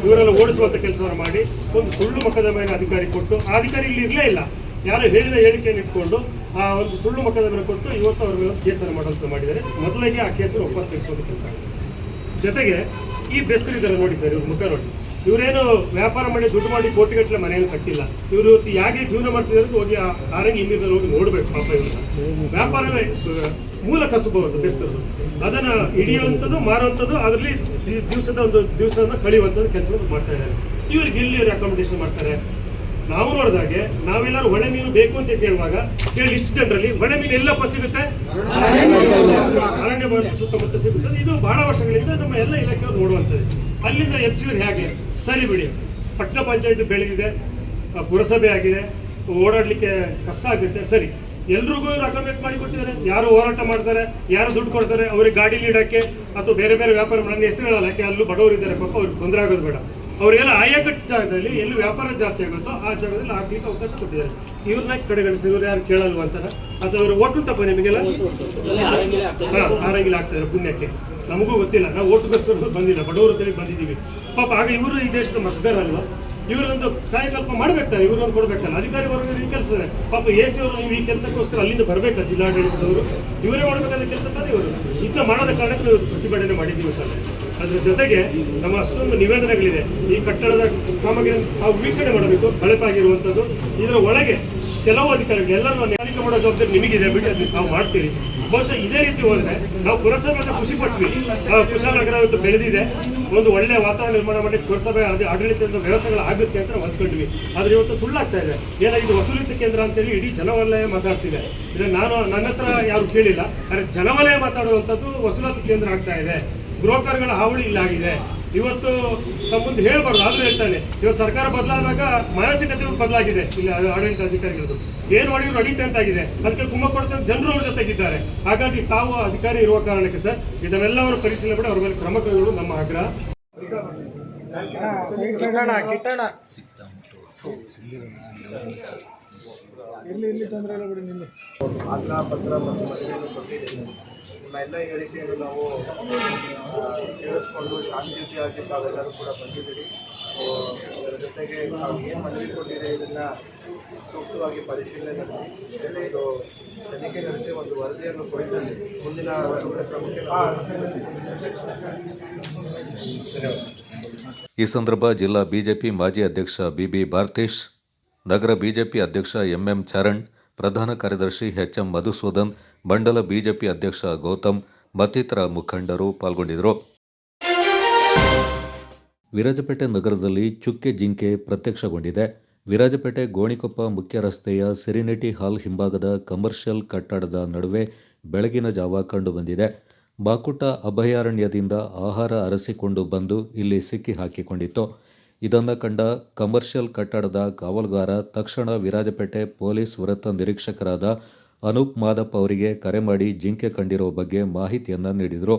ಇವರೆಲ್ಲ ಓಡಿಸುವಂಥ ಕೆಲಸವನ್ನು ಮಾಡಿ ಒಂದು ಸುಳ್ಳು ಮೊಕದ್ದಮೆಯನ್ನು ಅಧಿಕಾರಿ ಕೊಟ್ಟು ಆ ಅಧಿಕಾರಿ ಇಲ್ಲಿ ಇರಲೇ ಇಲ್ಲ, ಯಾರು ಹೇಳಿದ ಹೇಳಿಕೆಯನ್ನು ಇಟ್ಕೊಂಡು ಆ ಒಂದು ಸುಳ್ಳು ಮೊಕದ್ದಮೆಯನ್ನು ಕೊಟ್ಟು ಇವತ್ತು ಅವ್ರ ಮೇಲೆ ಕೇಸನ್ನು ಮಾಡೋದು ಮಾಡಿದ್ದಾರೆ. ಮೊದಲಿಗೆ ಆ ಕೇಸನ್ನು ವಾಪಸ್ ತೆಗೆಸುವಂಥ ಕೆಲಸ ಆಗಿದೆ. ಜೊತೆಗೆ ಈ ಬೆಸ್ತರಿದ್ದಾರೆ ನೋಡಿ ಸರ್, ಇವ್ರ ಮುಖ ನೋಡಿ, ಇವರೇನು ವ್ಯಾಪಾರ ಮಾಡಿ ದುಡ್ಡು ಮಾಡಿ ಕೋಟಿಗಟ್ಟಲೆ ಮನೆಯನ್ನು ಕಟ್ಟಿಲ್ಲ. ಇವರು ಹೇಗೆ ಜೀವನ ಮಾಡ್ತಿದ್ದಾರೆ ಅಂತ ಹೋಗಿ ಆರಂಗಿ ಹಿಂದಿನಲ್ಲಿ ಹೋಗಿ ನೋಡ್ಬೇಕು ಪಾಪ. ಇವ್ರನ್ನ ವ್ಯಾಪಾರವೇ ಮೂಲ ಕಸುಬು ಅವ್ರದ್ದು ಬೆಸ್ತರದು, ಅದನ್ನು ಹಿಡಿಯುವಂಥದ್ದು ಮಾರುವಂಥದ್ದು, ಅದರಲ್ಲಿ ದಿವಸವನ್ನು ಕಳೆಯುವಂಥದ್ದು ಕೆಲಸವನ್ನು ಮಾಡ್ತಾ ಇದ್ದಾರೆ. ಇವ್ರಿಗೆ ಎಲ್ಲಿ ಇವರು ಅಕಾಮಿಡೇಷನ್ ಮಾಡ್ತಾರೆ? ನಾವು ನೋಡಿದಾಗೆ ನಾವೆಲ್ಲರೂ ಒಳ್ಳೆ ಮೀನು ಬೇಕು ಅಂತ ಕೇಳುವಾಗ ಇಷ್ಟು ಜನರಲ್ಲಿ ಒಳ್ಳೆ ಮೀನು ಎಲ್ಲಪ್ಪ ಸಿಗುತ್ತೆ? ಅರಣ್ಯ ಸುತ್ತಮುತ್ತ ಸಿಗುತ್ತದೆ. ಇದು ಬಹಳ ವರ್ಷಗಳಿಂದ ನಮ್ಮ ಎಲ್ಲ ಇಲಾಖೆಯವರು ನೋಡುವಂಥದ್ದು. ಅಲ್ಲಿಂದ ಎಬ್ಸಿದ್ರೆ ಹೇಗೆ? ಸರಿ ಬಿಡಿ, ಪಟ್ಟಣ ಪಂಚಾಯತ್ ಬೆಳೆದಿದೆ, ಪುರಸಭೆ ಆಗಿದೆ, ಓಡಾಡಲಿಕ್ಕೆ ಕಷ್ಟ ಆಗುತ್ತೆ, ಸರಿ. ಎಲ್ರಿಗೂ ಅಕಾಮಿಡೇಟ್ ಮಾಡಿ ಕೊಟ್ಟಿದ್ದಾರೆ. ಯಾರು ಹೋರಾಟ ಮಾಡ್ತಾರೆ, ಯಾರು ದುಡ್ಡು ಕೊಡ್ತಾರೆ, ಅವ್ರಿಗೆ ಗಾಡಿ ಇಡಕ್ಕೆ ಅಥವಾ ಬೇರೆ ಬೇರೆ ವ್ಯಾಪಾರ ನನ್ನ ಹೆಸರು ಹೇಳಲ್ಲ, ಯಾಕೆ ಅಲ್ಲೂ ಬಡವರು ಇದ್ದಾರೆ ಪಾಪ, ಅವ್ರಿಗೆ ತೊಂದರೆ ಆಗೋದು ಬೇಡ. ಅವರಿಗೆಲ್ಲ ಆಯಾಕಟ್ಟು ಜಾಗದಲ್ಲಿ ಎಲ್ಲಿ ವ್ಯಾಪಾರ ಜಾಸ್ತಿ ಆಗುತ್ತೋ ಆ ಜಾಗದಲ್ಲಿ ಹಾಕ್ಲಿಕ್ಕೆ ಅವಕಾಶ ಕೊಟ್ಟಿದ್ದಾರೆ. ಇವ್ರನ್ನ ಕಡೆಗಣಿಸಿ ಇವ್ರು ಯಾರು ಕೇಳಲ್ವ ಅಂತಾರ ಅಥವಾ ಇವರು ಓಟು ತಪ್ಪ ನಿಮಗೆಲ್ಲ ಆರಂಗಿಲ್ಲ ಆಗ್ತಿದ್ದಾರೆ ಪುಣ್ಯಕ್ಕೆ. ನಮಗೂ ಗೊತ್ತಿಲ್ಲ, ನಾವು ಓಟುಗೋಸ್ಕರ ಬಂದಿಲ್ಲ, ಬಡವರು ಅಂತೇಳಿ ಬಂದಿದ್ದೀವಿ ಪಾಪ. ಆಗ ಇವರು ಈ ದೇಶದ ಮತದಾರಲ್ವ, ಇವರೊಂದು ಕಾಯಕಲ್ಪ ಮಾಡ್ಬೇಕಾರೆ, ಇವ್ರೊಂದು ಕೊಡ್ಬೇಕಲ್ಲ. ಅಧಿಕಾರಿ ವರ್ಗ ಈ ಕೆಲಸ ಪಾಪ AC ಅವರು ನೀವು ಈ ಕೆಲಸಕ್ಕೋಸ್ಕರ ಅಲ್ಲಿಂದ ಬರಬೇಕಾ? ಜಿಲ್ಲಾಡಳಿತದವರು ಇವರೇ ಮಾಡಬೇಕಾದ ಕೆಲಸ ತಾನೇ ಇವರು. ಇದನ್ನ ಮಾಡೋದ ಕಾರಣಕ್ಕೆ ನಾವು ಪ್ರತಿಭಟನೆ ಮಾಡಿದ್ದೀವಿ ಸರ್. ಅದ್ರ ಜೊತೆಗೆ ನಮ್ಮ ಅಷ್ಟೊಂದು ನಿವೇದನೆಗಳಿದೆ. ಈ ಕಟ್ಟಡದ ಕಾಮಗಾರಿ ನಾವು ವೀಕ್ಷಣೆ ಮಾಡಬೇಕು, ಕಳಪಾಗಿರುವಂಥದ್ದು. ಇದರ ಒಳಗೆ ಕೆಲವು ಅಧಿಕಾರಿಗಳು ಎಲ್ಲರೂ ತನಿಖೆ ಮಾಡೋ ಜವಾಬ್ದಾರಿ ನಿಮಗಿದೆ, ಬಿಟ್ಟು ನಾವು ಮಾಡ್ತೀವಿ. ಬಹುಶಃ ಇದೇ ರೀತಿ ಹೋದ್ರೆ ನಾವು ಪುರಸಭೆ ಖುಷಿ ಪಟ್ವಿ. ಕುಶಾಲನಗರ ಇವತ್ತು ಬೆಳೆದಿದೆ, ಒಂದು ಒಳ್ಳೆ ವಾತಾವರಣ ನಿರ್ಮಾಣ ಮಾಡಿ ಪುರಸಭೆ ಆಡಳಿತದ ವ್ಯವಸ್ಥೆಗಳು ಆಗುತ್ತೆ ಅಂತ ನಾವು ಅಂದ್ಕೊಂಡ್ವಿ. ಆದ್ರೆ ಇವತ್ತು ಸುಳ್ಳಾಗ್ತಾ ಇದೆ. ಇದು ವಸೂಲಿತ ಕೇಂದ್ರ ಅಂತೇಳಿ ಇಡೀ ಜನವಲಯ ಮಾತಾಡ್ತಿದೆ. ಇದನ್ನ ನಾನು ನನ್ನ ಹತ್ರ ಯಾರು ಕೇಳಿಲ್ಲ, ಆದರೆ ಜನವಲಯ ಮಾತಾಡುವಂಥದ್ದು ವಸೂಲಾತಿ ಕೇಂದ್ರ ಆಗ್ತಾ ಇದೆ. ಬ್ರೋಕರ್ಗಳ ಹಾವಳಿ ಇಲ್ಲಾಗಿದೆ. ಇವತ್ತು ನಮ್ಮ ಮುಂದೆ ಹೇಳ್ಬಾರ್ದು, ಆದ್ರೂ ಹೇಳ್ತಾನೆ. ಇವತ್ತು ಸರ್ಕಾರ ಬದಲಾದಾಗ ಮಾನಸಿಕತೆ ಬದಲಾಗಿದೆ ಇಲ್ಲಿ ಆಡಳಿತ ಅಧಿಕಾರಿಗಳದ್ದು. ಏನು ಮಾಡಿದ್ರು ನಡೀತೆ ಅಂತಾಗಿದೆ. ಅದಕ್ಕೆ ಕುಮ್ಮ ಕೊಡ್ತಾರೆ, ಜನರು ಅವ್ರ ಜೊತೆಗಿದ್ದಾರೆ. ಹಾಗಾಗಿ ತಾವು ಅಧಿಕಾರಿ ಇರುವ ಕಾರಣಕ್ಕೆ ಸರ್ ಇದನ್ನೆಲ್ಲವರು ಪರಿಶೀಲನೆ ಮಾಡಿ ಅವ್ರ ಮೇಲೆ ಕ್ರಮ ಕೈಗೊಳ್ಳುವುದು ನಮ್ಮ ಆಗ್ರಹ. ಆಗ್ರಹ ಪತ್ರ ಮತ್ತು ಮನವಿಯನ್ನು ಕೊಟ್ಟಿದ್ದೀವಿ. ನಿಮ್ಮ ಎಲ್ಲ ಹೇಳಿಕೆಯನ್ನು ನಾವು ಕೇಳಿಸ್ಕೊಂಡು ಶಾಂತಿಯುತಿಯಾಗಿ ತಾವೆಲ್ಲರೂ ಕೂಡ ಬಂದಿದ್ದೀರಿ. ಇದರ ಜೊತೆಗೆ ನಾವು ಏನು ಮನವಿ ಕೊಟ್ಟಿದೆ ಇದನ್ನು ಸೂಕ್ತವಾಗಿ ಪರಿಶೀಲನೆ ನಡೆಸಿ ಇದು ತನಿಖೆ ನಡೆಸಿ ಒಂದು ವರದಿಯನ್ನು ಕೊಡಿದಲ್ಲಿ ಮುಂದಿನ ಕ್ರಮಕ್ಕೆ ಈ ಸಂದರ್ಭ ಜಿಲ್ಲಾ ಬಿಜೆಪಿ ಮಾಜಿ ಅಧ್ಯಕ್ಷ ಬಿಬಿ ಭಾರತೇಶ್, ನಗರ ಬಿಜೆಪಿ ಅಧ್ಯಕ್ಷ ಎಂಎಂ ಚರಣ್, ಪ್ರಧಾನ ಕಾರ್ಯದರ್ಶಿ ಎಚ್ಎಂ ಮಧುಸೂದನ್, ಮಂಡಲ ಬಿಜೆಪಿ ಅಧ್ಯಕ್ಷ ಗೌತಮ್ ಮತ್ತಿತರ ಮುಖಂಡರು ಪಾಲ್ಗೊಂಡಿದ್ದರು. ವಿರಾಜಪೇಟೆ ನಗರದಲ್ಲಿ ಚುಕ್ಕೆ ಜಿಂಕೆ ಪ್ರತ್ಯಕ್ಷಗೊಂಡಿದೆ. ವಿರಾಜಪೇಟೆ ಗೋಣಿಕೊಪ್ಪ ಮುಖ್ಯ ರಸ್ತೆಯ ಸೆರಿನಿಟಿ ಹಾಲ್ ಹಿಂಭಾಗದ ಕಮರ್ಷಿಯಲ್ ಕಟ್ಟಡದ ನಡುವೆ ಬೆಳಗಿನ ಜಾವ ಕಂಡುಬಂದಿದೆ. ಬಾಕುಟ ಅಭಯಾರಣ್ಯದಿಂದ ಆಹಾರ ಅರಸಿಕೊಂಡು ಬಂದು ಇಲ್ಲಿ ಸಿಕ್ಕಿ ಹಾಕಿಕೊಂಡಿತ್ತು. ಇದನ್ನು ಕಂಡ ಕಮರ್ಷಿಯಲ್ ಕಟ್ಟಡದ ಕಾವಲುಗಾರ ತಕ್ಷಣ ವಿರಾಜಪೇಟೆ ಪೊಲೀಸ್ ವೃತ್ತ ನಿರೀಕ್ಷಕರಾದ ಅನೂಪ್ ಮಾದಪ್ಪ ಅವರಿಗೆ ಕರೆ ಮಾಡಿ ಜಿಂಕೆ ಕಂಡಿರುವ ಬಗ್ಗೆ ಮಾಹಿತಿಯನ್ನು ನೀಡಿದರು.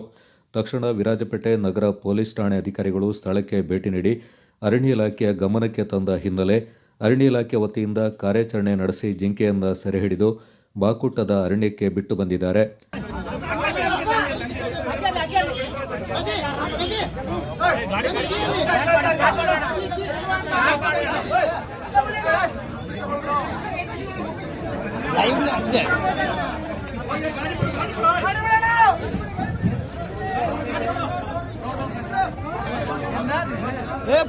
ತಕ್ಷಣ ವಿರಾಜಪೇಟೆ ನಗರ ಪೊಲೀಸ್ ಠಾಣೆ ಅಧಿಕಾರಿಗಳು ಸ್ಥಳಕ್ಕೆ ಭೇಟಿ ನೀಡಿ ಅರಣ್ಯ ಇಲಾಖೆಯ ಗಮನಕ್ಕೆ ತಂದ ಹಿನ್ನೆಲೆ ಅರಣ್ಯ ಇಲಾಖೆ ವತಿಯಿಂದ ಕಾರ್ಯಾಚರಣೆ ನಡೆಸಿ ಜಿಂಕೆಯನ್ನು ಸೆರೆಹಿಡಿದು ಬಾಕುಟದ ಅರಣ್ಯಕ್ಕೆ ಬಿಟ್ಟು ಬಂದಿದ್ದಾರೆ.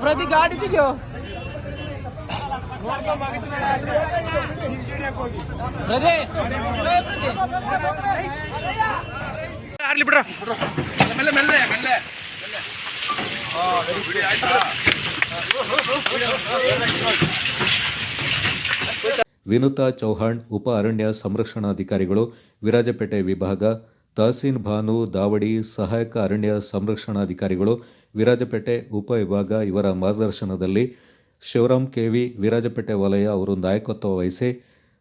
ಪ್ರತಿ ಗಾಡಿ ತೆಗಿಯೋ ಆರ್ಲಿ ಬಿಡ್ರ ಮೆಲ್ಲೆ ಮೆಲ್ಲೆ ಮೆಲ್ಲೆ. ವಿನುತಾ ಚೌಹಾಣ್, ಉಪ ಅರಣ್ಯ ಸಂರಕ್ಷಣಾಧಿಕಾರಿಗಳು, ವಿರಾಜಪೇಟೆ ವಿಭಾಗ, ತಹಸೀನ್ ಭಾನು ದಾವಡಿ, ಸಹಾಯಕ ಅರಣ್ಯ ಸಂರಕ್ಷಣಾಧಿಕಾರಿಗಳು, ವಿರಾಜಪೇಟೆ ಉಪವಿಭಾಗ ಇವರ ಮಾರ್ಗದರ್ಶನದಲ್ಲಿ ಶಿವರಾಮ್ ಕೆವಿ, ವಿರಾಜಪೇಟೆ ವಲಯ ಅವರು ನಾಯಕತ್ವ ವಹಿಸಿ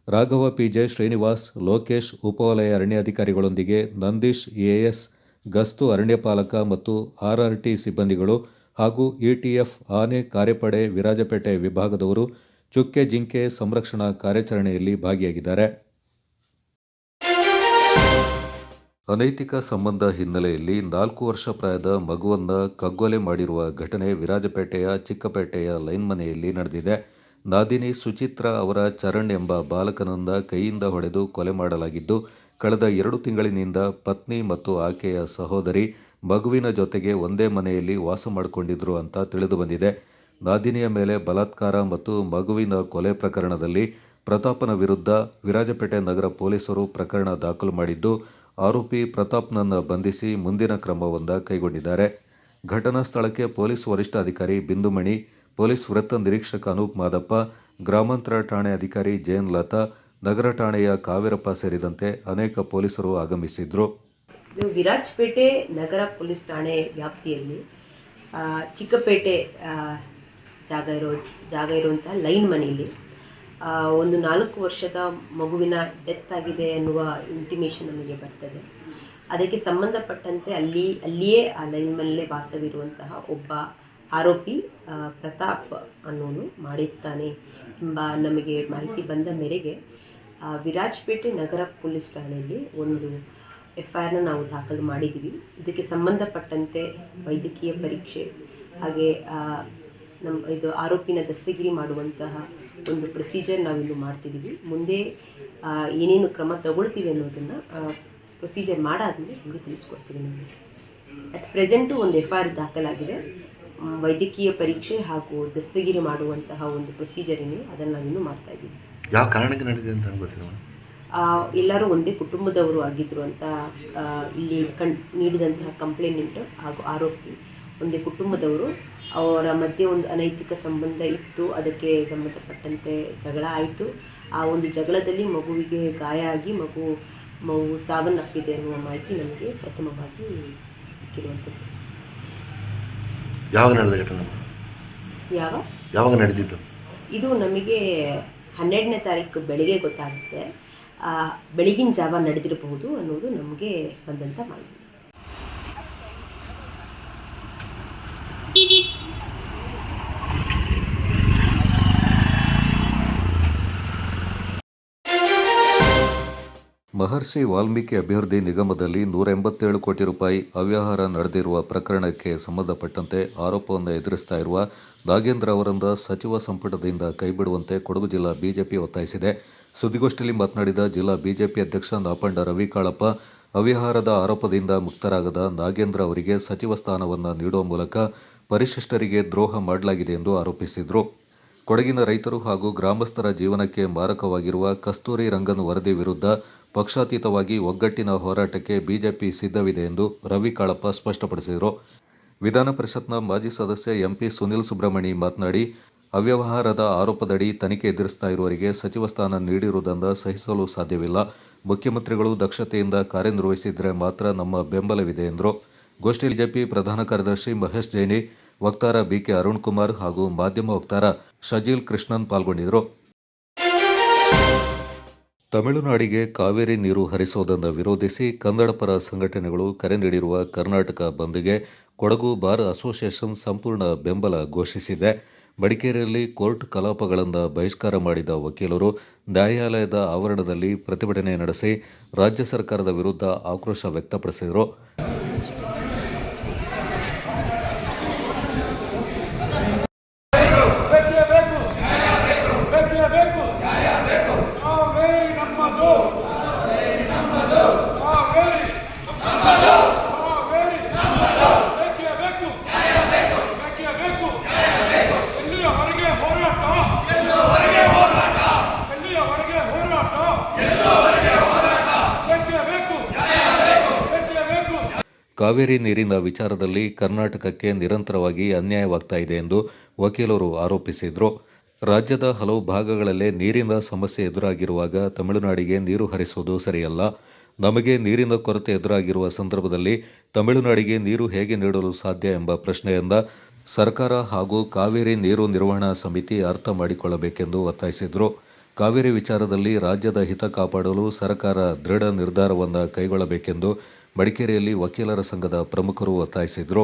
ರಾಘವ ಪಿಜೆ, ಶ್ರೀನಿವಾಸ್, ಲೋಕೇಶ್ ಉಪವಲಯ ಅರಣ್ಯಾಧಿಕಾರಿಗಳೊಂದಿಗೆ ನಂದೀಶ್ ಎಎಸ್, ಗಸ್ತು ಅರಣ್ಯಪಾಲಕ ಮತ್ತು RRT ಸಿಬ್ಬಂದಿಗಳು ಹಾಗೂ ETF ಆನೆ ಕಾರ್ಯಪಡೆ ವಿರಾಜಪೇಟೆ ವಿಭಾಗದವರು ಚುಕ್ಕೆ ಜಿಂಕೆ ಸಂರಕ್ಷಣಾ ಕಾರ್ಯಾಚರಣೆಯಲ್ಲಿ ಭಾಗಿಯಾಗಿದ್ದಾರೆ. ಅನೈತಿಕ ಸಂಬಂಧ ಹಿನ್ನೆಲೆಯಲ್ಲಿ 4 ವರ್ಷ ಪ್ರಾಯದ ಮಗುವನ್ನು ಕಗ್ಗೊಲೆ ಮಾಡಿರುವ ಘಟನೆ ವಿರಾಜಪೇಟೆಯ ಚಿಕ್ಕಪೇಟೆಯ ಲೈನ್ ಮನೆಯಲ್ಲಿ ನಡೆದಿದೆ. ನಾದಿನಿ ಸುಚಿತ್ರಾ ಅವರ ಚರಣ್ ಎಂಬ ಬಾಲಕನನ್ನ ಕೈಯಿಂದ ಹೊಡೆದು ಕೊಲೆ ಮಾಡಲಾಗಿದ್ದು, ಕಳೆದ 2 ತಿಂಗಳಿನಿಂದ ಪತ್ನಿ ಮತ್ತು ಆಕೆಯ ಸಹೋದರಿ ಮಗುವಿನ ಜೊತೆಗೆ ಒಂದೇ ಮನೆಯಲ್ಲಿ ವಾಸ ಮಾಡಿಕೊಂಡಿದ್ರು ಅಂತ ತಿಳಿದುಬಂದಿದೆ. ನಾದಿನಿಯ ಮೇಲೆ ಬಲಾತ್ಕಾರ ಮತ್ತು ಮಗುವಿನ ಕೊಲೆ ಪ್ರಕರಣದಲ್ಲಿ ಪ್ರತಾಪ್ನ ವಿರುದ್ಧ ವಿರಾಜಪೇಟೆ ನಗರ ಪೊಲೀಸರು ಪ್ರಕರಣ ದಾಖಲು ಮಾಡಿದ್ದು, ಆರೋಪಿ ಪ್ರತಾಪ್ನನ್ನು ಬಂಧಿಸಿ ಮುಂದಿನ ಕ್ರಮವನ್ನು ಕೈಗೊಂಡಿದ್ದಾರೆ. ಘಟನಾ ಸ್ಥಳಕ್ಕೆ ಪೊಲೀಸ್ ವರಿಷ್ಠಾಧಿಕಾರಿ ಬಿಂದುಮಣಿ, ಪೊಲೀಸ್ ವೃತ್ತ ನಿರೀಕ್ಷಕ ಅನೂಪ್ ಮಾದಪ್ಪ, ಗ್ರಾಮಾಂತರ ಠಾಣೆ ಅಧಿಕಾರಿ ಜಯನ್ ಲತಾ, ನಗರ ಠಾಣೆಯ ಕಾವೇರಪ್ಪ ಸೇರಿದಂತೆ ಅನೇಕ ಪೊಲೀಸರು ಆಗಮಿಸಿದ್ರು. ವಿರಾಜಪೇಟೆ ನಗರ ಪೊಲೀಸ್ ಠಾಣೆ ವ್ಯಾಪ್ತಿಯಲ್ಲಿ ಚಿಕ್ಕಪೇಟೆ ಜಾಗ ಇರುವಂತಹ ಲೈನ್ ಮನೆಯಲ್ಲಿ ಒಂದು 4 ವರ್ಷದ ಮಗುವಿನ ಡೆತ್ ಆಗಿದೆ ಎನ್ನುವ ಇಂಟಿಮೇಷನ್ ನಮಗೆ ಬರ್ತದೆ. ಅದಕ್ಕೆ ಸಂಬಂಧಪಟ್ಟಂತೆ ಅಲ್ಲಿಯೇ ಆ ಲೈನ್ ಮನೆಯಲ್ಲೇ ವಾಸವಿರುವಂತಹ ಒಬ್ಬ ಆರೋಪಿ ಪ್ರತಾಪ್ ಅನ್ನೋನು ಮಾಡಿರ್ತಾನೆ ಎಂಬ ನಮಗೆ ಮಾಹಿತಿ ಬಂದ ಮೇರೆಗೆ ವಿರಾಜಪೇಟೆ ನಗರ ಪೊಲೀಸ್ ಠಾಣೆಯಲ್ಲಿ ಒಂದು FIR ನಾವು ದಾಖಲು ಮಾಡಿದ್ವಿ. ಇದಕ್ಕೆ ಸಂಬಂಧಪಟ್ಟಂತೆ ವೈದ್ಯಕೀಯ ಪರೀಕ್ಷೆ ಹಾಗೆ ಇದು ಆರೋಪಿನ ದಸ್ತಗಿರಿ ಮಾಡುವಂತಹ ಒಂದು ಪ್ರೊಸೀಜರ್ ನಾವಿನ್ನು ಮಾಡ್ತಿದ್ದೀವಿ. ಮುಂದೆ ಏನೇನು ಕ್ರಮ ತಗೊಳ್ತೀವಿ ಅನ್ನೋದನ್ನು ಪ್ರೊಸೀಜರ್ ಮಾಡಾದ್ಮೇಲೆ ನಿಮಗೆ ತಿಳಿಸ್ಕೊಡ್ತೀವಿ. ನಮಗೆ ಅಟ್ ಪ್ರೆಸೆಂಟು ಒಂದು FIR ದಾಖಲಾಗಿದೆ. ವೈದ್ಯಕೀಯ ಪರೀಕ್ಷೆ ಹಾಗೂ ದಸ್ತಗಿರಿ ಮಾಡುವಂತಹ ಒಂದು ಪ್ರೊಸೀಜರ್ ಏನಿದೆ ಅದನ್ನು ನಾವಿನ್ನು ಮಾಡ್ತಾ ಇದ್ದೀವಿ. ಯಾವ ಕಾರಣಕ್ಕೆ ನಡೆದಿದೆ ಅಂತ ಗೊತ್ತಿಲ್ಲ. ಎಲ್ಲರೂ ಒಂದೇ ಕುಟುಂಬದವರು ಆಗಿದ್ದರು ಅಂತ ಇಲ್ಲಿ ನೀಡಿದಂತಹ ಕಂಪ್ಲೇಂಟ್ ಹಾಗೂ ಆರೋಪಿ ಒಂದೇ ಕುಟುಂಬದವರು. ಅವರ ಮಧ್ಯೆ ಒಂದು ಅನೈತಿಕ ಸಂಬಂಧ ಇತ್ತು. ಅದಕ್ಕೆ ಸಂಬಂಧಪಟ್ಟಂತೆ ಜಗಳ ಆಯಿತು. ಆ ಒಂದು ಜಗಳದಲ್ಲಿ ಮಗುವಿಗೆ ಗಾಯ ಆಗಿ ಮಗು ಸಾವನ್ನಪ್ಪಿದೆ ಅನ್ನುವ ಮಾಹಿತಿ ನಮಗೆ ಪ್ರಥಮವಾಗಿ ಸಿಕ್ಕಿರುವಂಥದ್ದು. ಯಾವಾಗ ನಡೆದ ಘಟನೆ? ಯಾವಾಗ ನಡೆದಿದ್ದು? ಇದು ನಮಗೆ 12ನೇ ತಾರೀಕು ಬೆಳಿಗ್ಗೆ ಗೊತ್ತಾಗುತ್ತೆ. ಬೆಳಗಿನ ಜಾವ ನಡೆದಿರಬಹುದು ಅನ್ನೋದು ನಮಗೆ ಬಂದಂಥ ಮಾಹಿತಿ. ಮಹರ್ಷಿ ವಾಲ್ಮೀಕಿ ಅಭಿವೃದ್ಧಿ ನಿಗಮದಲ್ಲಿ 187 ಕೋಟಿ ರೂಪಾಯಿ ಅವ್ಯವಹಾರ ನಡೆದಿರುವ ಪ್ರಕರಣಕ್ಕೆ ಸಂಬಂಧಪಟ್ಟಂತೆ ಆರೋಪವನ್ನು ಎದುರಿಸ್ತಾ ಇರುವ ನಾಗೇಂದ್ರ ಅವರನ್ನು ಸಚಿವ ಸಂಪುಟದಿಂದ ಕೈಬಿಡುವಂತೆ ಕೊಡಗು ಜಿಲ್ಲಾ ಬಿಜೆಪಿ ಒತ್ತಾಯಿಸಿದೆ. ಸುದ್ದಿಗೋಷ್ಠಿಯಲ್ಲಿ ಮಾತನಾಡಿದ ಜಿಲ್ಲಾ ಬಿಜೆಪಿ ಅಧ್ಯಕ್ಷ ನಾಪಂಡ ರವಿ ಕಾಳಪ್ಪ, ಅವ್ಯವಹಾರದ ಆರೋಪದಿಂದ ಮುಕ್ತರಾಗದ ನಾಗೇಂದ್ರ ಅವರಿಗೆ ಸಚಿವ ಸ್ಥಾನವನ್ನು ನೀಡುವ ಮೂಲಕ ಪರಿಶಿಷ್ಟರಿಗೆ ದ್ರೋಹ ಮಾಡಲಾಗಿದೆ ಎಂದು ಆರೋಪಿಸಿದರು. ಕೊಡಗಿನ ರೈತರು ಹಾಗೂ ಗ್ರಾಮಸ್ಥರ ಜೀವನಕ್ಕೆ ಮಾರಕವಾಗಿರುವ ಕಸ್ತೂರಿ ರಂಗನ್ ವರದಿ ವಿರುದ್ಧ ಪಕ್ಷಾತೀತವಾಗಿ ಒಗ್ಗಟ್ಟಿನ ಹೋರಾಟಕ್ಕೆ ಬಿಜೆಪಿ ಸಿದ್ಧವಿದೆ ಎಂದು ರವಿ ಕಾಳಪ್ಪ ಸ್ಪಷ್ಟಪಡಿಸಿದರು. ವಿಧಾನ ಪರಿಷತ್ನ ಮಾಜಿ ಸದಸ್ಯ ಎಂಪಿ ಸುನಿಲ್ ಸುಬ್ರಹ್ಮಣಿ ಮಾತನಾಡಿ, ಅವ್ಯವಹಾರದ ಆರೋಪದಡಿ ತನಿಖೆ ಎದುರಿಸ್ತಾ ಇರುವವರಿಗೆ ಸಚಿವ ಸ್ಥಾನ ನೀಡಿರುವುದನ್ನು ಸಹಿಸಲು ಸಾಧ್ಯವಿಲ್ಲ. ಮುಖ್ಯಮಂತ್ರಿಗಳು ದಕ್ಷತೆಯಿಂದ ಕಾರ್ಯನಿರ್ವಹಿಸಿದರೆ ಮಾತ್ರ ನಮ್ಮ ಬೆಂಬಲವಿದೆ ಎಂದರು. ಗೋಷ್ಠಿಯಲ್ಲಿ ಬಿಜೆಪಿ ಪ್ರಧಾನ ಕಾರ್ಯದರ್ಶಿ ಮಹೇಶ್ ಜೈನಿ, ವಕ್ತಾರ ಬಿಕೆ ಅರುಣ್ ಕುಮಾರ್ ಹಾಗೂ ಮಾಧ್ಯಮ ವಕ್ತಾರ ಶಜೀಲ್ ಕೃಷ್ಣನ್ ಪಾಲ್ಗೊಂಡಿದ್ದರು. ತಮಿಳುನಾಡಿಗೆ ಕಾವೇರಿ ನೀರು ಹರಿಸುವುದನ್ನು ವಿರೋಧಿಸಿ ಕನ್ನಡಪರ ಸಂಘಟನೆಗಳು ಕರೆ ನೀಡಿರುವ ಕರ್ನಾಟಕ ಬಂದ್ಗೆ ಕೊಡಗು ಬಾರ್ ಅಸೋಸಿಯೇಷನ್ ಸಂಪೂರ್ಣ ಬೆಂಬಲ ಘೋಷಿಸಿದೆ. ಮಡಿಕೇರಿಯಲ್ಲಿ ಕೋರ್ಟ್ ಕಲಾಪಗಳನ್ನು ಬಹಿಷ್ಕಾರ ಮಾಡಿದ ವಕೀಲರು ನ್ಯಾಯಾಲಯದ ಆವರಣದಲ್ಲಿ ಪ್ರತಿಭಟನೆ ನಡೆಸಿ ರಾಜ್ಯ ಸರ್ಕಾರದ ವಿರುದ್ಧ ಆಕ್ರೋಶ ವ್ಯಕ್ತಪಡಿಸಿದರು. ಕಾವೇರಿ ನೀರಿನ ವಿಚಾರದಲ್ಲಿ ಕರ್ನಾಟಕಕ್ಕೆ ನಿರಂತರವಾಗಿ ಅನ್ಯಾಯವಾಗ್ತಾ ಇದೆ ಎಂದು ವಕೀಲರು ಆರೋಪಿಸಿದರು. ರಾಜ್ಯದ ಹಲವು ಭಾಗಗಳಲ್ಲೇ ನೀರಿನ ಸಮಸ್ಯೆ ಎದುರಾಗಿರುವಾಗ ತಮಿಳುನಾಡಿಗೆ ನೀರು ಹರಿಸುವುದು ಸರಿಯಲ್ಲ. ನಮಗೆ ನೀರಿನ ಕೊರತೆ ಎದುರಾಗಿರುವ ಸಂದರ್ಭದಲ್ಲಿ ತಮಿಳುನಾಡಿಗೆ ನೀರು ಹೇಗೆ ನೀಡಲು ಸಾಧ್ಯ ಎಂಬ ಪ್ರಶ್ನೆಯಿಂದ ಸರ್ಕಾರ ಹಾಗೂ ಕಾವೇರಿ ನೀರು ನಿರ್ವಹಣಾ ಸಮಿತಿ ಅರ್ಥ ಮಾಡಿಕೊಳ್ಳಬೇಕೆಂದು ಒತ್ತಾಯಿಸಿದರು. ಕಾವೇರಿ ವಿಚಾರದಲ್ಲಿ ರಾಜ್ಯದ ಹಿತ ಕಾಪಾಡಲು ಸರ್ಕಾರ ದೃಢ ನಿರ್ಧಾರವನ್ನು ಕೈಗೊಳ್ಳಬೇಕೆಂದು ಮಡಿಕೇರಿಯಲ್ಲಿ ವಕೀಲರ ಸಂಘದ ಪ್ರಮುಖರು ಒತ್ತಾಯಿಸಿದರು.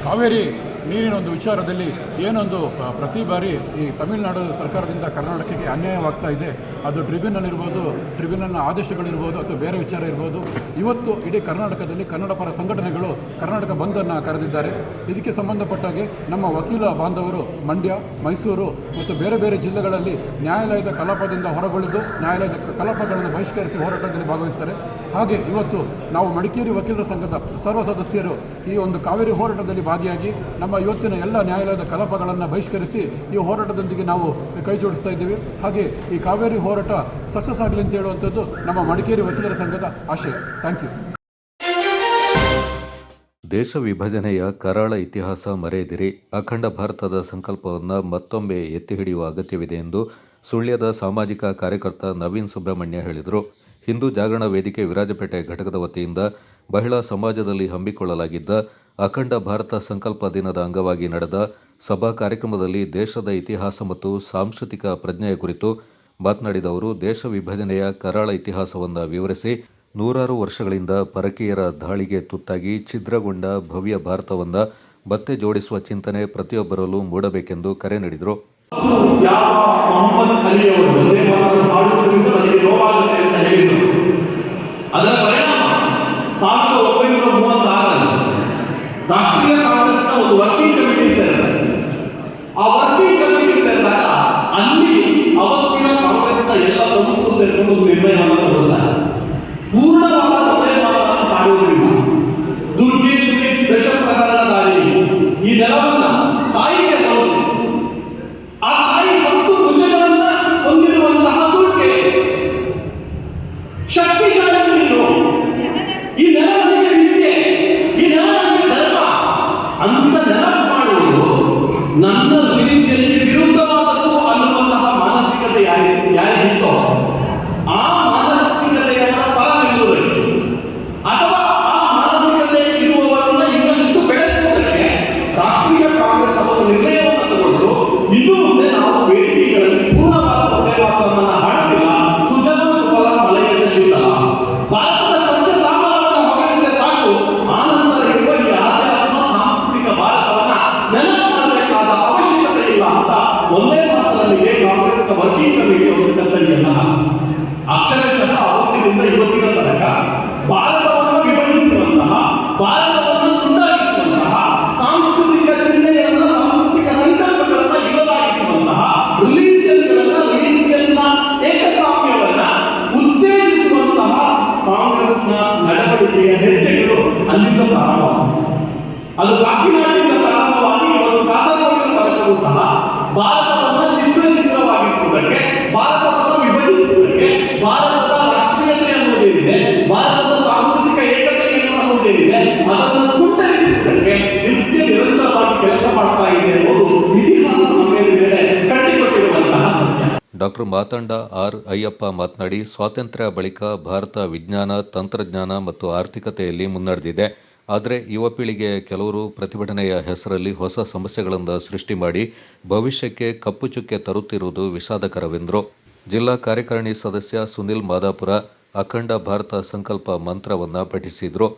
ಕಾವೇರಿ ನೀರಿನ ಒಂದು ವಿಚಾರದಲ್ಲಿ ಏನೊಂದು ಪ್ರತಿ ಬಾರಿ ಈ ತಮಿಳುನಾಡು ಸರ್ಕಾರದಿಂದ ಕರ್ನಾಟಕಕ್ಕೆ ಅನ್ಯಾಯವಾಗ್ತಾ ಇದೆ, ಅದು ಟ್ರಿಬ್ಯುನಲ್ ಇರ್ಬೋದು, ಟ್ರಿಬ್ಯುನಲ್ನ ಆದೇಶಗಳಿರ್ಬೋದು ಅಥವಾ ಬೇರೆ ವಿಚಾರ ಇರ್ಬೋದು. ಇವತ್ತು ಇಡೀ ಕರ್ನಾಟಕದಲ್ಲಿ ಕನ್ನಡ ಪರ ಸಂಘಟನೆಗಳು ಕರ್ನಾಟಕ ಬಂದನ್ನು ಕರೆದಿದ್ದಾರೆ. ಇದಕ್ಕೆ ಸಂಬಂಧಪಟ್ಟಾಗೆ ನಮ್ಮ ವಕೀಲ ಬಾಂಧವರು ಮಂಡ್ಯ, ಮೈಸೂರು ಮತ್ತು ಬೇರೆ ಬೇರೆ ಜಿಲ್ಲೆಗಳಲ್ಲಿ ನ್ಯಾಯಾಲಯದ ಕಲಾಪದಿಂದ ಹೊರಗುಳಿದು ನ್ಯಾಯಾಲಯದ ಕಲಾಪಗಳನ್ನು ಬಹಿಷ್ಕರಿಸಿ ಹೋರಾಟದಲ್ಲಿ ಭಾಗವಹಿಸ್ತಾರೆ. ಹಾಗೆ ಇವತ್ತು ನಾವು ಮಡಿಕೇರಿ ವಕೀಲರ ಸಂಘದ ಸರ್ವ ಸದಸ್ಯರು ಈ ಒಂದು ಕಾವೇರಿ ಹೋರಾಟದಲ್ಲಿ ಭಾಗಿಯಾಗಿ ನಮ್ಮ ಇವತ್ತಿನ ಎಲ್ಲ ನ್ಯಾಯಾಲಯದ ಕಲಾಪಗಳನ್ನು ಬಹಿಷ್ಕರಿಸಿ ಈ ಹೋರಾಟದೊಂದಿಗೆ ನಾವು ಕೈ ಜೋಡಿಸ್ತಾ ಇದ್ದೀವಿ. ಹಾಗೆ ಈ ಕಾವೇರಿ ಹೋರಾಟ ಸಕ್ಸಸ್ ಆಗಲಿ ಅಂತ ಹೇಳುವಂಥದ್ದು ನಮ್ಮ ಮಡಿಕೇರಿ ವಕೀಲರ ಸಂಘದ ಆಶಯ. Thank you. ದೇಶ ವಿಭಜನೆಯ ಕರಾಳ ಇತಿಹಾಸ ಮರೆಯದಿರಿ, ಅಖಂಡ ಭಾರತದ ಸಂಕಲ್ಪವನ್ನು ಮತ್ತೊಮ್ಮೆ ಎತ್ತಿ ಹಿಡಿಯುವ ಅಗತ್ಯವಿದೆ ಎಂದು ಸುಳ್ಯದ ಸಾಮಾಜಿಕ ಕಾರ್ಯಕರ್ತ ನವೀನ್ ಸುಬ್ರಹ್ಮಣ್ಯ ಹೇಳಿದರು. ಹಿಂದೂ ಜಾಗರಣ ವೇದಿಕೆ ವಿರಾಜಪೇಟೆ ಘಟಕದ ವತಿಯಿಂದ ಮಹಿಳಾ ಸಮಾಜದಲ್ಲಿ ಹಮ್ಮಿಕೊಳ್ಳಲಾಗಿದ್ದ ಅಖಂಡ ಭಾರತ ಸಂಕಲ್ಪ ದಿನದ ಅಂಗವಾಗಿ ನಡೆದ ಸಭಾ ಕಾರ್ಯಕ್ರಮದಲ್ಲಿ ದೇಶದ ಇತಿಹಾಸ ಮತ್ತು ಸಾಂಸ್ಕೃತಿಕ ಪ್ರಜ್ಞೆಯ ಕುರಿತು ಮಾತನಾಡಿದ ಅವರು, ದೇಶ ವಿಭಜನೆಯ ಕರಾಳ ಇತಿಹಾಸವನ್ನು ವಿವರಿಸಿ ನೂರಾರು ವರ್ಷಗಳಿಂದ ಪರಕೀಯರ ದಾಳಿಗೆ ತುತ್ತಾಗಿ ಛಿದ್ರಗೊಂಡ ಭವ್ಯ ಭಾರತವನ್ನು ಮತ್ತೆ ಜೋಡಿಸುವ ಚಿಂತನೆ ಪ್ರತಿಯೊಬ್ಬರಲ್ಲೂ ಮೂಡಬೇಕೆಂದು ಕರೆ ನೀಡಿದರು. ಅದರ ಪರಿಣಾಮ 1936 ರಾಷ್ಟ್ರೀಯ ಕಾಂಗ್ರೆಸ್ನ ಒಂದು ವರ್ಕಿಂಗ್ ಕಮಿಟಿ ಸೇರಿದೆ. ಆ ವರ್ಕಿಂಗ್ ಕಮಿಟಿ ಸೇರಿದಾಗ ಅಲ್ಲಿ ಅವತ್ತಿನ ಕಾಂಗ್ರೆಸ್ನ ಎಲ್ಲ ಪ್ರಮುಖರು ಸೇರಿಕೊಂಡು ಒಂದು ನಿರ್ಣಯವನ್ನು ತಗೊಳ್ತಾರೆ. ಪೂರ್ಣವಾದ ಒಂದೇ ಮಾತನ್ನು ಕಾಡುವುದಿಲ್ಲ. ದುರ್ಗೆ ದಶ ಪ್ರಕಾರದಾರಿ ಈ ನೆಲವನ್ನ ತಾಯಿಗೆ ಬಳಸಿ ಆ ತಾಯಿ 10 ಭುಜಗಳನ್ನ ಹೊಂದಿರುವಂತಹ ದುರ್ಗೆ ಶಕ್ತಿಶಾಲಿ ನೀನು, ಈ ನೆಲದಲ್ಲಿ ವಿದ್ಯೆ, ಈ ನೆಲದಲ್ಲಿ ಧರ್ಮ ಅಂತ ನೆನಪು ಮಾಡುವುದು ನನ್ನ ರಿಲಿಜಿಯನ್ಗೆ ವಿರುದ್ಧವಾದದ್ದು ಅನ್ನುವಂತಹ ಮಾನಸಿಕತೆ ಯಾರಿಗಿತ್ತೋ ಆ ಮಾನಸಿಕತೆಯನ್ನ ಪರ ನಿಲ್ಲುವುದಕ್ಕೆ ಅಥವಾ ಆ ಮಾನಸಿಕತೆ ಇರುವವರನ್ನ ಇನ್ನಷ್ಟು ಬೆಳೆಸುವುದಕ್ಕೆ ರಾಷ್ಟ್ರೀಯ ಕಾಂಗ್ರೆಸ್ ಒಂದು ನಿರ್ಣಯವನ್ನು ತಗೊಂಡು ಇನ್ನು ಮುಂದೆ ನಾವು ವೇದಿಕೆಗಳಲ್ಲಿ ಪೂರ್ಣವಾದ ಒಂದೇ ಮಾತನ್ನ ಹಾಡುತ್ತಿಲ್ಲ. ಸುಜಲ ಸುಫಲ ಮಲಯದ ಶೀತಲ ಭಾರತದ ಸಸ್ಯ ಸಾಮರಸ್ಯವನ್ನು ಹೊಗಳಿದ್ರೆ ಸಾಕು, ಆನಂತರ ಇರುವ ಈ ಆಧ್ಯಾತ್ಮ ಸಾಂಸ್ಕೃತಿಕ ಭಾರತವನ್ನ ನೆನಪು ಮಾಡಬೇಕಾದ ಅವಶ್ಯಕತೆ ಇಲ್ಲ ಅಂತ ಒಂದೇ ಮಾತನಲ್ಲಿ ಕಾಂಗ್ರೆಸ್ ವರ್ಕಿಂಗ್ ಕಮಿಟಿ ಒಂದು ಕರ್ತವ್ಯಲ್ಲ. ಅಕ್ಷರಶಃ ಅವತ್ತಿನಿಂದ ಇವತ್ತಿನ ತನಕ ಭಾರತವನ್ನು ವಿಭಜಿಸುವಂತಹ, ಭಾರತವನ್ನು ತುಂಡಾಗಿಸುವಂತಹ, ಸಾಂಸ್ಕೃತಿಕ ಚಿಹ್ನೆಗಳನ್ನ, ಸಾಂಸ್ಕೃತಿಕ ಸಂಕಲ್ಪಗಳನ್ನ ಇಲ್ಲದಾಗಿಸುವಂತಹ, ರಿಲಿಜಿಯನ್ನ ಏಕಸ್ವಾಮ್ಯವನ್ನ ಉತ್ತೇಜಿಸುವಂತಹ ಕಾಂಗ್ರೆಸ್ನ ನಡವಳಿಕೆಯ ಹೆಜ್ಜೆಗಳು ಅಲ್ಲಿಂದ ಪ್ರಾರಂಭ. ಅದು ಕಾಕಿನಾಡಿನಿಂದ ಪ್ರಾರಂಭವಾಗಿ ಇವತ್ತು ಕಾಸರಗೋಡಿನ ತನಕವೂ ಸಹ ಭಾರತವನ್ನು ಚಿತ್ರವಾಗಿಸುವುದಕ್ಕೆ, ಭಾರತವನ್ನು ವಿಭಜಿಸುವುದಕ್ಕೆ, ಭಾರತದ ರಾಷ್ಟ್ರೀಯತೆ ಅನ್ನುವುದೇನಿದೆ, ಭಾರತದ ಸಾಂಸ್ಕೃತಿಕ ಏಕತೆ ಅನ್ನುವುದೇನಿದೆ ಅದನ್ನು ಕುಂಟರಿಸುವುದಕ್ಕೆ ನಿತ್ಯ ನಿರಂತರವಾಗಿ ಕೆಲಸ ಮಾಡ್ತಾ ಇದೆ ಅನ್ನೋದು ಇತಿಹಾಸ ನಮಗೆ ಮೇಲೆ ಕಟ್ಟಿಕೊಟ್ಟಿರುವಂತಹ ಸತ್ಯ. ಡಾಕ್ಟರ್ ಮಾತಂಡ ಆರ್ ಅಯ್ಯಪ್ಪ ಮಾತನಾಡಿ, ಸ್ವಾತಂತ್ರ್ಯ ಬಳಿಕ ಭಾರತ ವಿಜ್ಞಾನ, ತಂತ್ರಜ್ಞಾನ ಮತ್ತು ಆರ್ಥಿಕತೆಯಲ್ಲಿ ಮುನ್ನಡೆದಿದೆ. ಆದರೆ ಯುವ ಪೀಳಿಗೆಯ ಕೆಲವರು ಪ್ರತಿಭಟನೆಯ ಹೆಸರಲ್ಲಿ ಹೊಸ ಸಮಸ್ಯೆಗಳನ್ನು ಸೃಷ್ಟಿ ಮಾಡಿ ಭವಿಷ್ಯಕ್ಕೆ ಕಪ್ಪು ಚುಕ್ಕೆ ತರುತ್ತಿರುವುದು ವಿಷಾದಕರವೆಂದರು. ಜಿಲ್ಲಾ ಕಾರ್ಯಕಾರಿಣಿ ಸದಸ್ಯ ಸುನಿಲ್ ಮಾದಾಪುರ ಅಖಂಡ ಭಾರತ ಸಂಕಲ್ಪ ಮಂತ್ರವನ್ನು ಪಠಿಸಿದರು.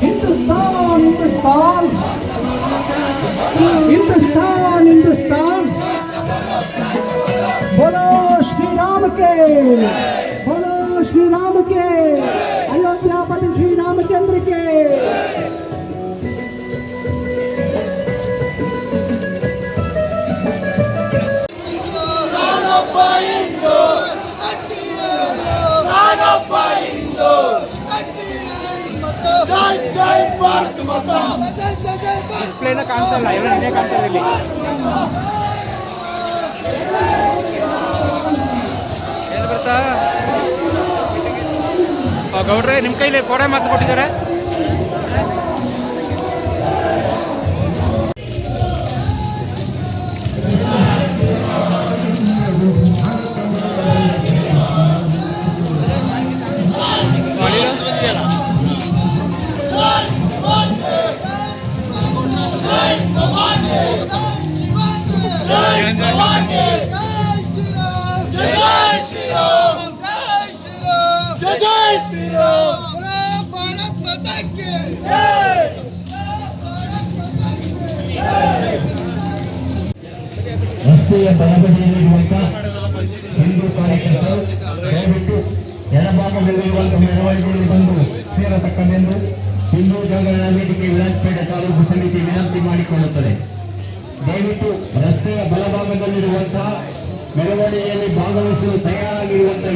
हिंदुस्तान हिंदुस्तान हिंदुस्तान हिंदुस्तान बोलो श्री राम के अयोध्यापति श्री रामचंद्र के ಡಿಸ್ಪ್ಲೇನ ಕಾಣ್ತಾ ಇಲ್ಲ, ಎಲ್ಲ ನಿನ್ನೆ ಕಾಣ್ತಾ ಇಲ್ಲಿ. ಏನು ಬರ್ತಾ ಗೌಡ್ರೆ, ನಿಮ್ಮ ಕೈಲಿ ಕೋಡೆ ಮಾತು ಕೊಟ್ಟಿದ್ದಾರೆ. ರಸ್ತೆಯ ಬಲಬದಿಯಲ್ಲಿರುವಂತ ಹಿಂದೂ ಕಾರ್ಯಕರ್ತರು ದಯವಿಟ್ಟು ಎಡಭಾಗದಲ್ಲಿರುವಂತಹ ಮೆರವಣಿಗೆಯಲ್ಲಿ ಬಂದು ಸೇರತಕ್ಕದೆಂದು ಹಿಂದೂ ಜಾಗರಣ ವೇದಿಕೆ ವಿರಾಜಪೇಟೆ ತಾಲೂಕು ಸಮಿತಿ ವಿನಂತಿ ಮಾಡಿಕೊಳ್ಳುತ್ತದೆ. ದಯವಿಟ್ಟು ರಸ್ತೆಯ ಬಲಭಾಗದಲ್ಲಿರುವಂತಹ ಮೆರವಣಿಗೆಯಲ್ಲಿ ಭಾಗವಹಿಸಲು ತಯಾರಾಗಿರುವಂತಹ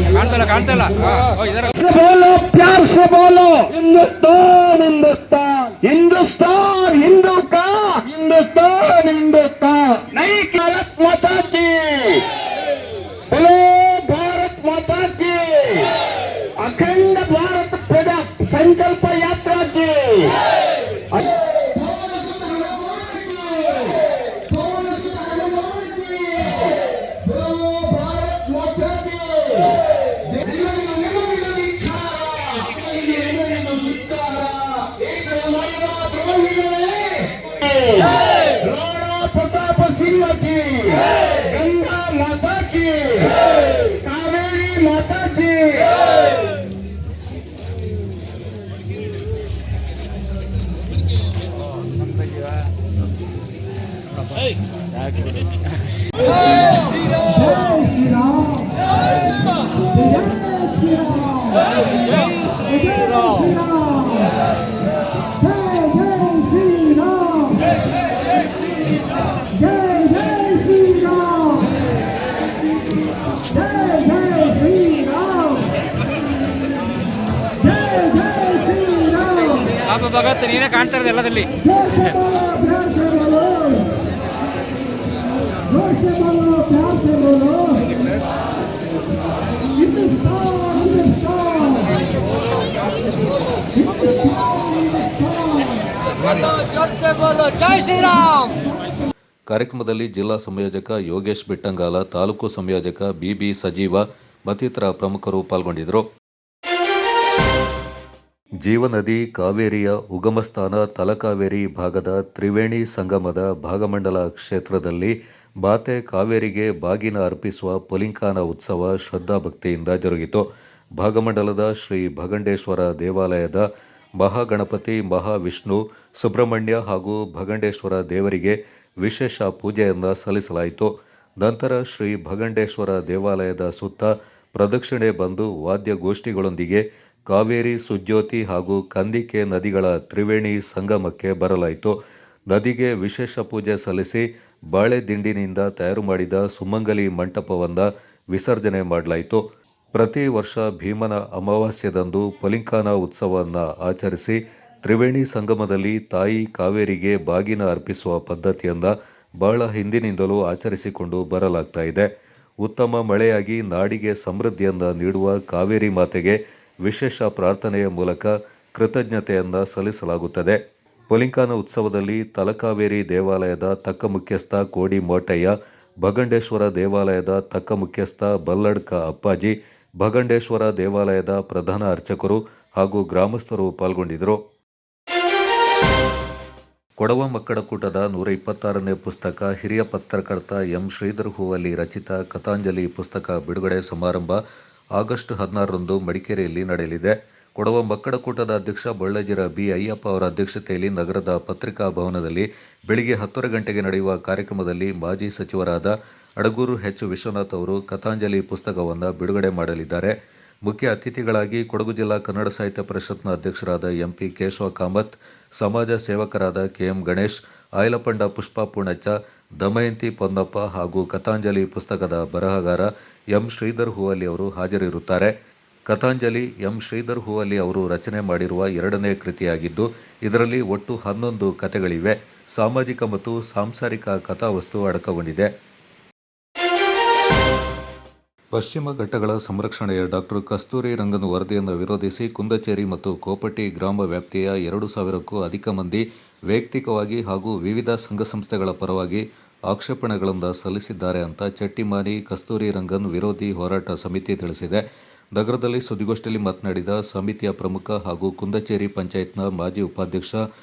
प्यार से बोलो हिंदुस्तान हिंदुस्तान हिंदुस्तान हिंदू का हिंदुस्तान हिंदुस्तान नई भारत माता की बोलो भारत माता की अखंड भारत प्रजा संकल्प यात्रा की राणा प्रताप सिंह की गंगा माता की कावेरी माता की ಪಾಪ ಭಗತ್, ನೀನೇ ಕಾಣ್ತಾ ಇರೋದು ಎಲ್ಲದಲ್ಲಿ. ಜೈ ಶ್ರೀರಾಮ್. ಕಾರ್ಯಕ್ರಮದಲ್ಲಿ ಜಿಲ್ಲಾ ಸಂಯೋಜಕ ಯೋಗೇಶ್ ಬಿಟ್ಟಂಗಾಲ, ತಾಲೂಕು ಸಂಯೋಜಕ ಬಿಬಿ ಸಜೀವ ಮತ್ತಿತರ ಪ್ರಮುಖರು ಪಾಲ್ಗೊಂಡಿದ್ದರು. ಜೀವನದಿ ಕಾವೇರಿಯ ಉಗಮಸ್ಥಾನ ತಲಕಾವೇರಿ ಭಾಗದ ತ್ರಿವೇಣಿ ಸಂಗಮದ ಭಾಗಮಂಡಲ ಕ್ಷೇತ್ರದಲ್ಲಿ ಬಾತೆ ಕಾವೇರಿಗೆ ಬಾಗಿನ ಅರ್ಪಿಸುವ ಪುಲಿಂಕಾನ ಉತ್ಸವ ಶ್ರದ್ಧಾಭಕ್ತಿಯಿಂದ ಜರುಗಿತು. ಭಾಗಮಂಡಲದ ಶ್ರೀ ಭಗಂಡೇಶ್ವರ ದೇವಾಲಯದ ಮಹಾಗಣಪತಿ, ಮಹಾವಿಷ್ಣು, ಸುಬ್ರಹ್ಮಣ್ಯ ಹಾಗೂ ಭಗಂಡೇಶ್ವರ ದೇವರಿಗೆ ವಿಶೇಷ ಪೂಜೆಯನ್ನು ಸಲ್ಲಿಸಲಾಯಿತು. ನಂತರ ಶ್ರೀ ಭಗಂಡೇಶ್ವರ ದೇವಾಲಯದ ಸುತ್ತ ಪ್ರದಕ್ಷಿಣೆ ಬಂದು ವಾದ್ಯಗೋಷ್ಠಿಗಳೊಂದಿಗೆ ಕಾವೇರಿ, ಸುಜ್ಯೋತಿ ಹಾಗೂ ಕಂದಿಕೆ ನದಿಗಳ ತ್ರಿವೇಣಿ ಸಂಗಮಕ್ಕೆ ಬರಲಾಯಿತು. ನದಿಗೆ ವಿಶೇಷ ಪೂಜೆ ಸಲ್ಲಿಸಿ ಬಾಳೆ ದಿಂಡಿನಿಂದ ತಯಾರು ಮಾಡಿದ ಸುಮಂಗಲಿ ಮಂಟಪವನ್ನು ವಿಸರ್ಜನೆ ಮಾಡಲಾಯಿತು. ಪ್ರತಿ ವರ್ಷ ಭೀಮನ ಅಮಾವಾಸ್ಯದಂದು ಪುಲಿಂಕಾನ ಉತ್ಸವವನ್ನು ಆಚರಿಸಿ ತ್ರಿವೇಣಿ ಸಂಗಮದಲ್ಲಿ ತಾಯಿ ಕಾವೇರಿಗೆ ಬಾಗಿನ ಅರ್ಪಿಸುವ ಪದ್ಧತಿಯನ್ನು ಬಹಳ ಹಿಂದಿನಿಂದಲೂ ಆಚರಿಸಿಕೊಂಡು ಬರಲಾಗ್ತಾ ಇದೆ. ಉತ್ತಮ ಮಳೆಯಾಗಿ ನಾಡಿಗೆ ಸಮೃದ್ಧಿಯನ್ನು ನೀಡುವ ಕಾವೇರಿ ಮಾತೆಗೆ ವಿಶೇಷ ಪ್ರಾರ್ಥನೆಯ ಮೂಲಕ ಕೃತಜ್ಞತೆಯನ್ನು ಸಲ್ಲಿಸಲಾಗುತ್ತದೆ. ಪುಲಿಂಕಾನ ಉತ್ಸವದಲ್ಲಿ ತಲಕಾವೇರಿ ದೇವಾಲಯದ ತಕ್ಕ ಮುಖ್ಯಸ್ಥ ಕೋಡಿ ಮೋಟಯ್ಯ, ಭಗಂಡೇಶ್ವರ ದೇವಾಲಯದ ತಕ್ಕ ಮುಖ್ಯಸ್ಥ ಬಲ್ಲಡ್ಕ ಅಪ್ಪಾಜಿ, ಭಗಂಡೇಶ್ವರ ದೇವಾಲಯದ ಪ್ರಧಾನ ಅರ್ಚಕರು ಹಾಗೂ ಗ್ರಾಮಸ್ಥರು ಪಾಲ್ಗೊಂಡಿದ್ದರು. ಕೊಡವ ಮಕ್ಕಳಕೂಟದ 126ನೇ ಪುಸ್ತಕ ಹಿರಿಯ ಪತ್ರಕರ್ತ ಎಂ ಶ್ರೀಧರ್ ಹೂವಲ್ಲಿ ರಚಿತ ಕಥಾಂಜಲಿ ಪುಸ್ತಕ ಬಿಡುಗಡೆ ಸಮಾರಂಭ ಆಗಸ್ಟ್ 16ರಂದು ಮಡಿಕೇರಿಯಲ್ಲಿ ನಡೆಯಲಿದೆ. ಕೊಡವ ಮಕ್ಕಳಕೂಟದ ಅಧ್ಯಕ್ಷ ಬೊಳ್ಳಜಿರ ಬಿ ಅಯ್ಯಪ್ಪ ಅವರ ಅಧ್ಯಕ್ಷತೆಯಲ್ಲಿ ನಗರದ ಪತ್ರಿಕಾ ಭವನದಲ್ಲಿ ಬೆಳಿಗ್ಗೆ 10 ಗಂಟೆಗೆ ನಡೆಯುವ ಕಾರ್ಯಕ್ರಮದಲ್ಲಿ ಮಾಜಿ ಸಚಿವರಾದ ಅಡಗೂರು ಎಚ್ ವಿಶ್ವನಾಥ್ ಅವರು ಕಥಾಂಜಲಿ ಪುಸ್ತಕವನ್ನು ಬಿಡುಗಡೆ ಮಾಡಲಿದ್ದಾರೆ. ಮುಖ್ಯ ಅತಿಥಿಗಳಾಗಿ ಕೊಡಗು ಜಿಲ್ಲಾ ಕನ್ನಡ ಸಾಹಿತ್ಯ ಪರಿಷತ್ನ ಅಧ್ಯಕ್ಷರಾದ ಎಂಪಿ ಕೇಶವ ಕಾಮತ್, ಸಮಾಜ ಸೇವಕರಾದ ಕೆಎಂ ಗಣೇಶ್, ಆಯಲಪಂಡ ಪುಷ್ಪ ಪೂಣಚ್ಚ, ದಮಯಂತಿ ಪೊನ್ನಪ್ಪ ಹಾಗೂ ಕಥಾಂಜಲಿ ಪುಸ್ತಕದ ಬರಹಗಾರ ಎಂ ಶ್ರೀಧರ್ ಹೂವಲ್ಲಿ ಅವರು ಹಾಜರಿರುತ್ತಾರೆ. ಕಥಾಂಜಲಿ ಎಂ ಶ್ರೀಧರ್ ಹೂವಲ್ಲಿ ಅವರು ರಚನೆ ಮಾಡಿರುವ 2ನೇ ಕೃತಿಯಾಗಿದ್ದು, ಇದರಲ್ಲಿ ಒಟ್ಟು 11 ಕಥೆಗಳಿವೆ. ಸಾಮಾಜಿಕ ಮತ್ತು ಸಾಂಸಾರಿಕ ಕಥಾವಸ್ತು ಅಡಕಗೊಂಡಿದೆ. ಪಶ್ಚಿಮ ಘಟ್ಟಗಳ ಸಂರಕ್ಷಣೆಯ ಡಾಕ್ಟರ್ ಕಸ್ತೂರಿ ರಂಗನ್ ವರದಿಯನ್ನು ವಿರೋಧಿಸಿ ಕುಂದಚೇರಿ ಮತ್ತು ಕೋಪಟ್ಟಿ ಗ್ರಾಮ ವ್ಯಾಪ್ತಿಯ 2,000ಕ್ಕೂ ಅಧಿಕ ಮಂದಿ ವೈಯಕ್ತಿಕವಾಗಿ ಹಾಗೂ ವಿವಿಧ ಸಂಘ ಸಂಸ್ಥೆಗಳ ಪರವಾಗಿ ಆಕ್ಷೇಪಣೆಗಳನ್ನು ಸಲ್ಲಿಸಿದ್ದಾರೆ ಅಂತ ಚಟ್ಟಿಮಾನಿ ಕಸ್ತೂರಿ ರಂಗನ್ ವಿರೋಧಿ ಹೋರಾಟ ಸಮಿತಿ ತಿಳಿಸಿದೆ. ನಗರದಲ್ಲಿ ಸುದ್ದಿಗೋಷ್ಠಿಯಲ್ಲಿ ಮಾತನಾಡಿದ ಸಮಿತಿಯ ಪ್ರಮುಖ ಹಾಗೂ ಕುಂದಚೇರಿ ಪಂಚಾಯತ್ನ ಮಾಜಿ ಉಪಾಧ್ಯಕ್ಷ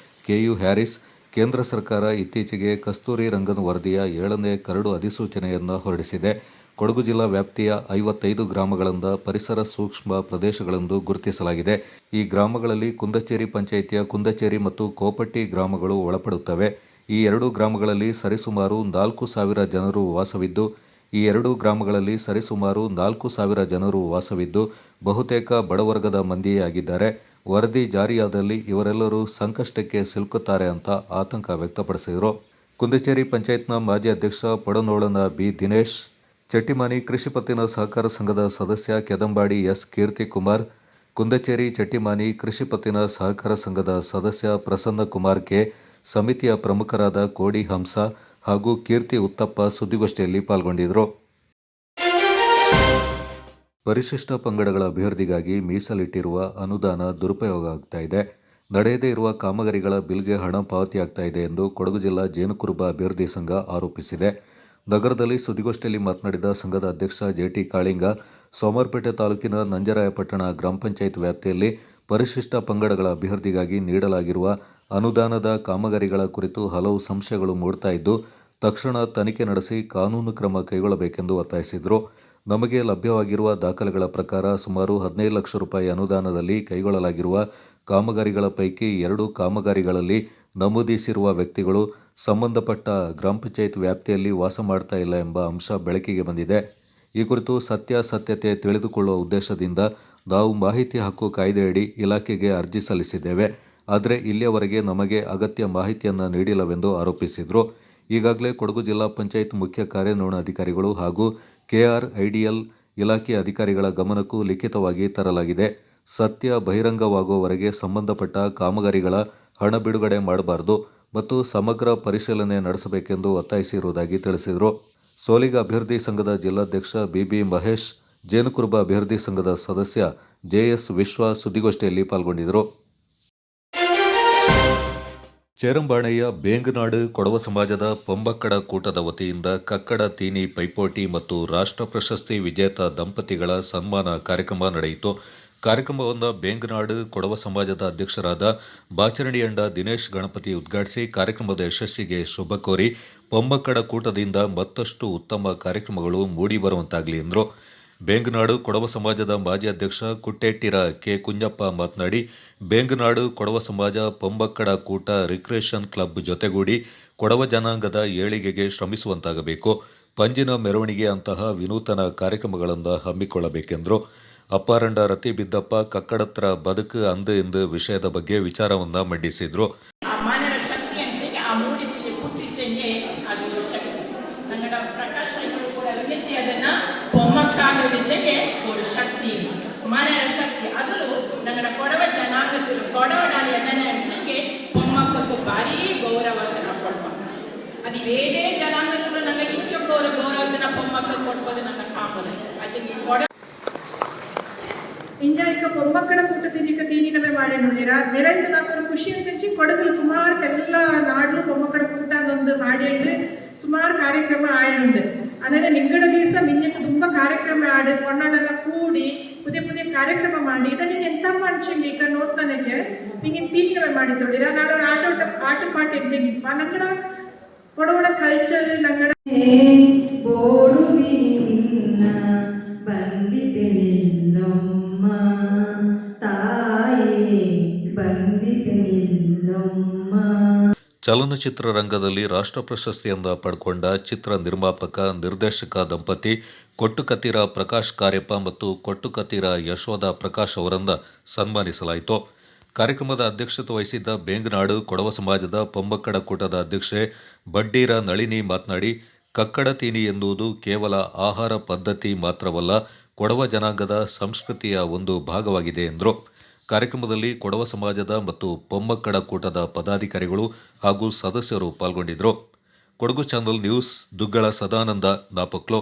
ಕೆಯು ಹ್ಯಾರಿಸ್, ಕೇಂದ್ರ ಸರ್ಕಾರ ಇತ್ತೀಚೆಗೆ ಕಸ್ತೂರಿ ರಂಗನ್ ವರದಿಯ 7ನೇ ಕರಡು ಅಧಿಸೂಚನೆಯನ್ನು ಹೊರಡಿಸಿದೆ. ಕೊಡಗು ಜಿಲ್ಲಾ ವ್ಯಾಪ್ತಿಯ 55 ಗ್ರಾಮಗಳಿಂದ ಪರಿಸರ ಸೂಕ್ಷ್ಮ ಪ್ರದೇಶಗಳೆಂದು ಗುರುತಿಸಲಾಗಿದೆ. ಈ ಗ್ರಾಮಗಳಲ್ಲಿ ಕುಂದಚೇರಿ ಪಂಚಾಯಿತಿಯ ಕುಂದಚೇರಿ ಮತ್ತು ಕೋಪಟ್ಟಿ ಗ್ರಾಮಗಳು ಒಳಪಡುತ್ತವೆ. ಈ 2 ಗ್ರಾಮಗಳಲ್ಲಿ ಸರಿಸುಮಾರು 4,000 ಜನರು ವಾಸವಿದ್ದು ಬಹುತೇಕ ಬಡವರ್ಗದ ಮಂದಿಯೇ ಆಗಿದ್ದಾರೆ. ವರದಿ ಜಾರಿಯಾದಲ್ಲಿ ಇವರೆಲ್ಲರೂ ಸಂಕಷ್ಟಕ್ಕೆ ಸಿಲುಕುತ್ತಾರೆ ಅಂತ ಆತಂಕ ವ್ಯಕ್ತಪಡಿಸಿದರು. ಕುಂದಚೇರಿ ಪಂಚಾಯತ್ನ ಮಾಜಿ ಅಧ್ಯಕ್ಷ ಪಡನೋಳನ ಬಿ ದಿನೇಶ್, ಚಟ್ಟಿಮಾನಿ ಕೃಷಿ ಪತ್ತಿನ ಸಹಕಾರ ಸಂಘದ ಸದಸ್ಯ ಕೆದಂಬಾಡಿ ಎಸ್ ಕೀರ್ತಿಕುಮಾರ್, ಕುಂದಚೇರಿ ಚಟ್ಟಿಮಾನಿ ಕೃಷಿ ಪತ್ತಿನ ಸಹಕಾರ ಸಂಘದ ಸದಸ್ಯ ಪ್ರಸನ್ನ ಕುಮಾರ್ ಕೆ, ಸಮಿತಿಯ ಪ್ರಮುಖರಾದ ಕೋಡಿ ಹಂಸ ಹಾಗೂ ಕೀರ್ತಿ ಉತ್ತಪ್ಪ ಸುದ್ದಿಗೋಷ್ಠಿಯಲ್ಲಿ ಪಾಲ್ಗೊಂಡಿದ್ದರು. ಪರಿಶಿಷ್ಟ ಪಂಗಡಗಳ ಅಭಿವೃದ್ಧಿಗಾಗಿ ಮೀಸಲಿಟ್ಟಿರುವ ಅನುದಾನ ದುರುಪಯೋಗ ಆಗ್ತಾ ಇದೆ. ನಡೆಯದೇ ಇರುವ ಕಾಮಗಾರಿಗಳ ಬಿಲ್ಗೆ ಹಣ ಪಾವತಿಯಾಗ್ತಾ ಇದೆ ಎಂದು ಕೊಡಗು ಜಿಲ್ಲಾ ಜೇನುಕುರುಬ ಅಭಿವೃದ್ಧಿ ಸಂಘ ಆರೋಪಿಸಿದೆ. ನಗರದಲ್ಲಿ ಸುದ್ದಿಗೋಷ್ಠಿಯಲ್ಲಿ ಮಾತನಾಡಿದ ಸಂಘದ ಅಧ್ಯಕ್ಷ ಜೆಟಿ ಕಾಳಿಂಗ, ಸೋಮವಾರಪೇಟೆ ತಾಲೂಕಿನ ನಂಜರಾಯಪಟ್ಟಣ ಗ್ರಾಮ ಪಂಚಾಯತ್ ವ್ಯಾಪ್ತಿಯಲ್ಲಿ ಪರಿಶಿಷ್ಟ ಪಂಗಡಗಳ ಅಭಿವೃದ್ಧಿಗಾಗಿ ನೀಡಲಾಗಿರುವ ಅನುದಾನದ ಕಾಮಗಾರಿಗಳ ಕುರಿತು ಹಲವು ಸಂಶಯಗಳು ಮೂಡ್ತಾ ಇದ್ದು, ತಕ್ಷಣ ತನಿಖೆ ನಡೆಸಿ ಕಾನೂನು ಕ್ರಮ ಕೈಗೊಳ್ಳಬೇಕೆಂದು ಒತ್ತಾಯಿಸಿದರು. ನಮಗೆ ಲಭ್ಯವಾಗಿರುವ ದಾಖಲೆಗಳ ಪ್ರಕಾರ ಸುಮಾರು 15 ಲಕ್ಷ ರೂಪಾಯಿ ಅನುದಾನದಲ್ಲಿ ಕೈಗೊಳ್ಳಲಾಗಿರುವ ಕಾಮಗಾರಿಗಳ ಪೈಕಿ 2 ಕಾಮಗಾರಿಗಳಲ್ಲಿ ನಮೂದಿಸಿರುವ ವ್ಯಕ್ತಿಗಳು ಸಂಬಂಧಪಟ್ಟ ಗ್ರಾಮ ಪಂಚಾಯತ್ ವ್ಯಾಪ್ತಿಯಲ್ಲಿ ವಾಸ ಮಾಡ್ತಾ ಇಲ್ಲ ಎಂಬ ಅಂಶ ಬೆಳಕಿಗೆ ಬಂದಿದೆ. ಈ ಕುರಿತು ಸತ್ಯಾಸತ್ಯತೆ ತಿಳಿದುಕೊಳ್ಳುವ ಉದ್ದೇಶದಿಂದ ನಾವು ಮಾಹಿತಿ ಹಕ್ಕು ಕಾಯ್ದೆಯಡಿ ಇಲಾಖೆಗೆ ಅರ್ಜಿ ಸಲ್ಲಿಸಿದ್ದೇವೆ. ಆದರೆ ಇಲ್ಲಿಯವರೆಗೆ ನಮಗೆ ಅಗತ್ಯ ಮಾಹಿತಿಯನ್ನು ನೀಡಿಲ್ಲವೆಂದು ಆರೋಪಿಸಿದರು. ಈಗಾಗಲೇ ಕೊಡಗು ಜಿಲ್ಲಾ ಪಂಚಾಯತ್ ಮುಖ್ಯ ಕಾರ್ಯನಿರ್ವಹಣಾಧಿಕಾರಿಗಳು ಹಾಗೂ KRIDL ಇಲಾಖೆ ಅಧಿಕಾರಿಗಳ ಗಮನಕ್ಕೂ ಲಿಖಿತವಾಗಿ ತರಲಾಗಿದೆ. ಸತ್ಯ ಬಹಿರಂಗವಾಗುವವರೆಗೆ ಸಂಬಂಧಪಟ್ಟ ಕಾಮಗಾರಿಗಳ ಹಣ ಬಿಡುಗಡೆ ಮಾಡಬಾರದು ಮತ್ತು ಸಮಗ್ರ ಪರಿಶೀಲನೆ ನಡೆಸಬೇಕೆಂದು ಒತ್ತಾಯಿಸಿರುವುದಾಗಿ ತಿಳಿಸಿದರು. ಸೋಲಿಗ ಅಭಿವೃದ್ಧಿ ಸಂಘದ ಜಿಲ್ಲಾಧ್ಯಕ್ಷ ಬಿಬಿ ಮಹೇಶ್, ಜೇನುಕುರುಬ ಅಭಿವೃದ್ಧಿ ಸಂಘದ ಸದಸ್ಯ JS ವಿಶ್ವ ಸುದ್ದಿಗೋಷ್ಠಿಯಲ್ಲಿ ಪಾಲ್ಗೊಂಡಿದ್ದರು. ಚೇರಂಬಾಣೆಯ ಬೇಂಗನಾಡು ಕೊಡವ ಸಮಾಜದ ಪೊಂಬಕ್ಕಡ ಕೂಟದ ವತಿಯಿಂದ ಕಕ್ಕಡ ತೀನಿ ಪೈಪೋಟಿ ಮತ್ತು ರಾಷ್ಟ್ರ ಪ್ರಶಸ್ತಿ ವಿಜೇತ ದಂಪತಿಗಳ ಸನ್ಮಾನ ಕಾರ್ಯಕ್ರಮ ನಡೆಯಿತು. ಕಾರ್ಯಕ್ರಮವನ್ನು ಬೇಂಗನಾಡು ಕೊಡವ ಸಮಾಜದ ಅಧ್ಯಕ್ಷರಾದ ಬಾಚರಣಿಯಂಡ ದಿನೇಶ್ ಗಣಪತಿ ಉದ್ಘಾಟಿಸಿ ಕಾರ್ಯಕ್ರಮದ ಯಶಸ್ಸಿಗೆ ಶುಭ ಕೋರಿ ಪೊಂಬಕ್ಕಡ ಕೂಟದಿಂದ ಮತ್ತಷ್ಟು ಉತ್ತಮ ಕಾರ್ಯಕ್ರಮಗಳು ಮೂಡಿಬರುವಂತಾಗಲಿ ಎಂದರು. ಬೇಂಗನಾಡು ಕೊಡವ ಸಮಾಜದ ಮಾಜಿ ಅಧ್ಯಕ್ಷ ಕುಟ್ಟೆಟ್ಟಿರ ಕೆ ಕುಂಜಪ್ಪ ಮಾತನಾಡಿ, ಬೇಂಗನಾಡು ಕೊಡವ ಸಮಾಜ ಪೊಂಬಕ್ಕಡ ಕೂಟ ರಿಕ್ರಿಯೇಷನ್ ಕ್ಲಬ್ ಜೊತೆಗೂಡಿ ಕೊಡವ ಜನಾಂಗದ ಏಳಿಗೆಗೆ ಶ್ರಮಿಸುವಂತಾಗಬೇಕು. ಪಂಜಿನ ಮೆರವಣಿಗೆ ಅಂತಹ ವಿನೂತನ ಕಾರ್ಯಕ್ರಮಗಳನ್ನು ಹಮ್ಮಿಕೊಳ್ಳಬೇಕೆಂದರು. ಅಪ್ಪಾರಂಡ ರತಿ ಬಿದ್ದಪ್ಪ ಕಕ್ಕಡತ್ರ ಬದುಕು ಅಂದು ಎಂದು ವಿಷಯದ ಬಗ್ಗೆ ವಿಚಾರವನ್ನು ಮಂಡಿಸಿದರು. ಮನೆಯ ಶಕ್ತಿ ಅದಲು ನಂಗಡ ಕೊಡವ ಜನಾಂಗದಲ್ಲಿ ಕೊಡವಡಾಲಿ ಅನ್ನಕ್ಕೆ ಪೊಮ್ಮಕ್ಕೂ ಭಾರಿ ಗೌರವವನ್ನು ಕೊಡ್ಪ ಅದು ಬೇರೆ ಜನಾಂಗದಲ್ಲೂ ನಂಗೆ ಇಚ್ಚ ಗೌರವವನ್ನು ಪೊಮ್ಮಕ್ಕ ಕೊಡ್ಬೋದು ನನ್ನ ಕಾಮದ ಅಜ್ಜಿಗೆ ಕೊಡ ಇಂಜಾಯ್ಕ ಪೊಮ್ಮಕ್ಕಡ ಕೂಟದಿಂದ ತೀನಿನವೇ ಮಾಡಿ ನೋಡಿರ ಬೇರೆ ನಾವು ಖುಷಿ ಅಂತ ಕೊಡಗಲು ಸುಮಾರು ಎಲ್ಲ ನಾಡ್ಲು ಪೊಮ್ಮಕ್ಕಡ ಕೂಟ ಅದೊಂದು ಮಾಡಿ ಸುಮಾರು ಕಾರ್ಯಕ್ರಮ ಆಯ್ದುಂಡು ಅಂದರೆ ನಿಂಗಡ ದಿವಸ ಮಿಂಜಕ್ಕೆ ತುಂಬ ಕಾರ್ಯಕ್ರಮ ಆಡು ಕೊಣ್ಣನೆಲ್ಲ ಕೂಡಿ ಕಾರ್ಯಕ್ರಮ ಮಾಡಿ ಇದನ್ನ ಎಂತ ಮನುಷ್ಯಂಗೆ ಈಗ ನೋಡ್ತಾನೆಗೆ ನಿಂಗೆ ತೀರ್ಣವೆ ಮಾಡಿದ್ದೋಡಿರ ನಾಳೆ ಆಟ ಪಾಠ ಇದ್ದೀನಿಪ್ಪ ನಂಗಡ ಕೊಡವಣ ಕಲ್ಚರ್ ನಂಗಡ ಬಂದಿದೆ ನಿಲ್ಲೊಮ್ಮ ತಾಯೇ ಬಂದಿದೆ ನಿಲ್ಲೊಮ್ಮ. ಚಲನಚಿತ್ರ ರಂಗದಲ್ಲಿ ರಾಷ್ಟ್ರ ಪ್ರಶಸ್ತಿಯಿಂದ ಪಡ್ಕೊಂಡ ಚಿತ್ರ ನಿರ್ಮಾಪಕ ನಿರ್ದೇಶಕ ದಂಪತಿ ಕೊಟ್ಟುಕತ್ತೀರ ಪ್ರಕಾಶ್ ಕಾರ್ಯಪ್ಪ ಮತ್ತು ಕೊಟ್ಟುಕತ್ತೀರ ಯಶೋಧ ಪ್ರಕಾಶ್ ಅವರನ್ನು ಸನ್ಮಾನಿಸಲಾಯಿತು. ಕಾರ್ಯಕ್ರಮದ ಅಧ್ಯಕ್ಷತೆ ವಹಿಸಿದ್ದ ಬೇಂಗನಾಡು ಕೊಡವ ಸಮಾಜದ ಪೊಮ್ಮಕ್ಕಡ ಕೂಟದ ಅಧ್ಯಕ್ಷೆ ಬಡ್ಡೀರ ನಳಿನಿ ಮಾತನಾಡಿ, ಕಕ್ಕಡ ತೀನಿ ಎನ್ನುವುದು ಕೇವಲ ಆಹಾರ ಪದ್ಧತಿ ಮಾತ್ರವಲ್ಲ, ಕೊಡವ ಜನಾಂಗದ ಸಂಸ್ಕೃತಿಯ ಒಂದು ಭಾಗವಾಗಿದೆ ಎಂದರು. ಕಾರ್ಯಕ್ರಮದಲ್ಲಿ ಕೊಡವ ಸಮಾಜದ ಮತ್ತು ಪೊಮ್ಮಕ್ಕಡ ಕೂಟದ ಪದಾಧಿಕಾರಿಗಳು ಹಾಗೂ ಸದಸ್ಯರು ಪಾಲ್ಗೊಂಡಿದ್ದರು. Kodagu channel news Duggala Sadananda Napoklu.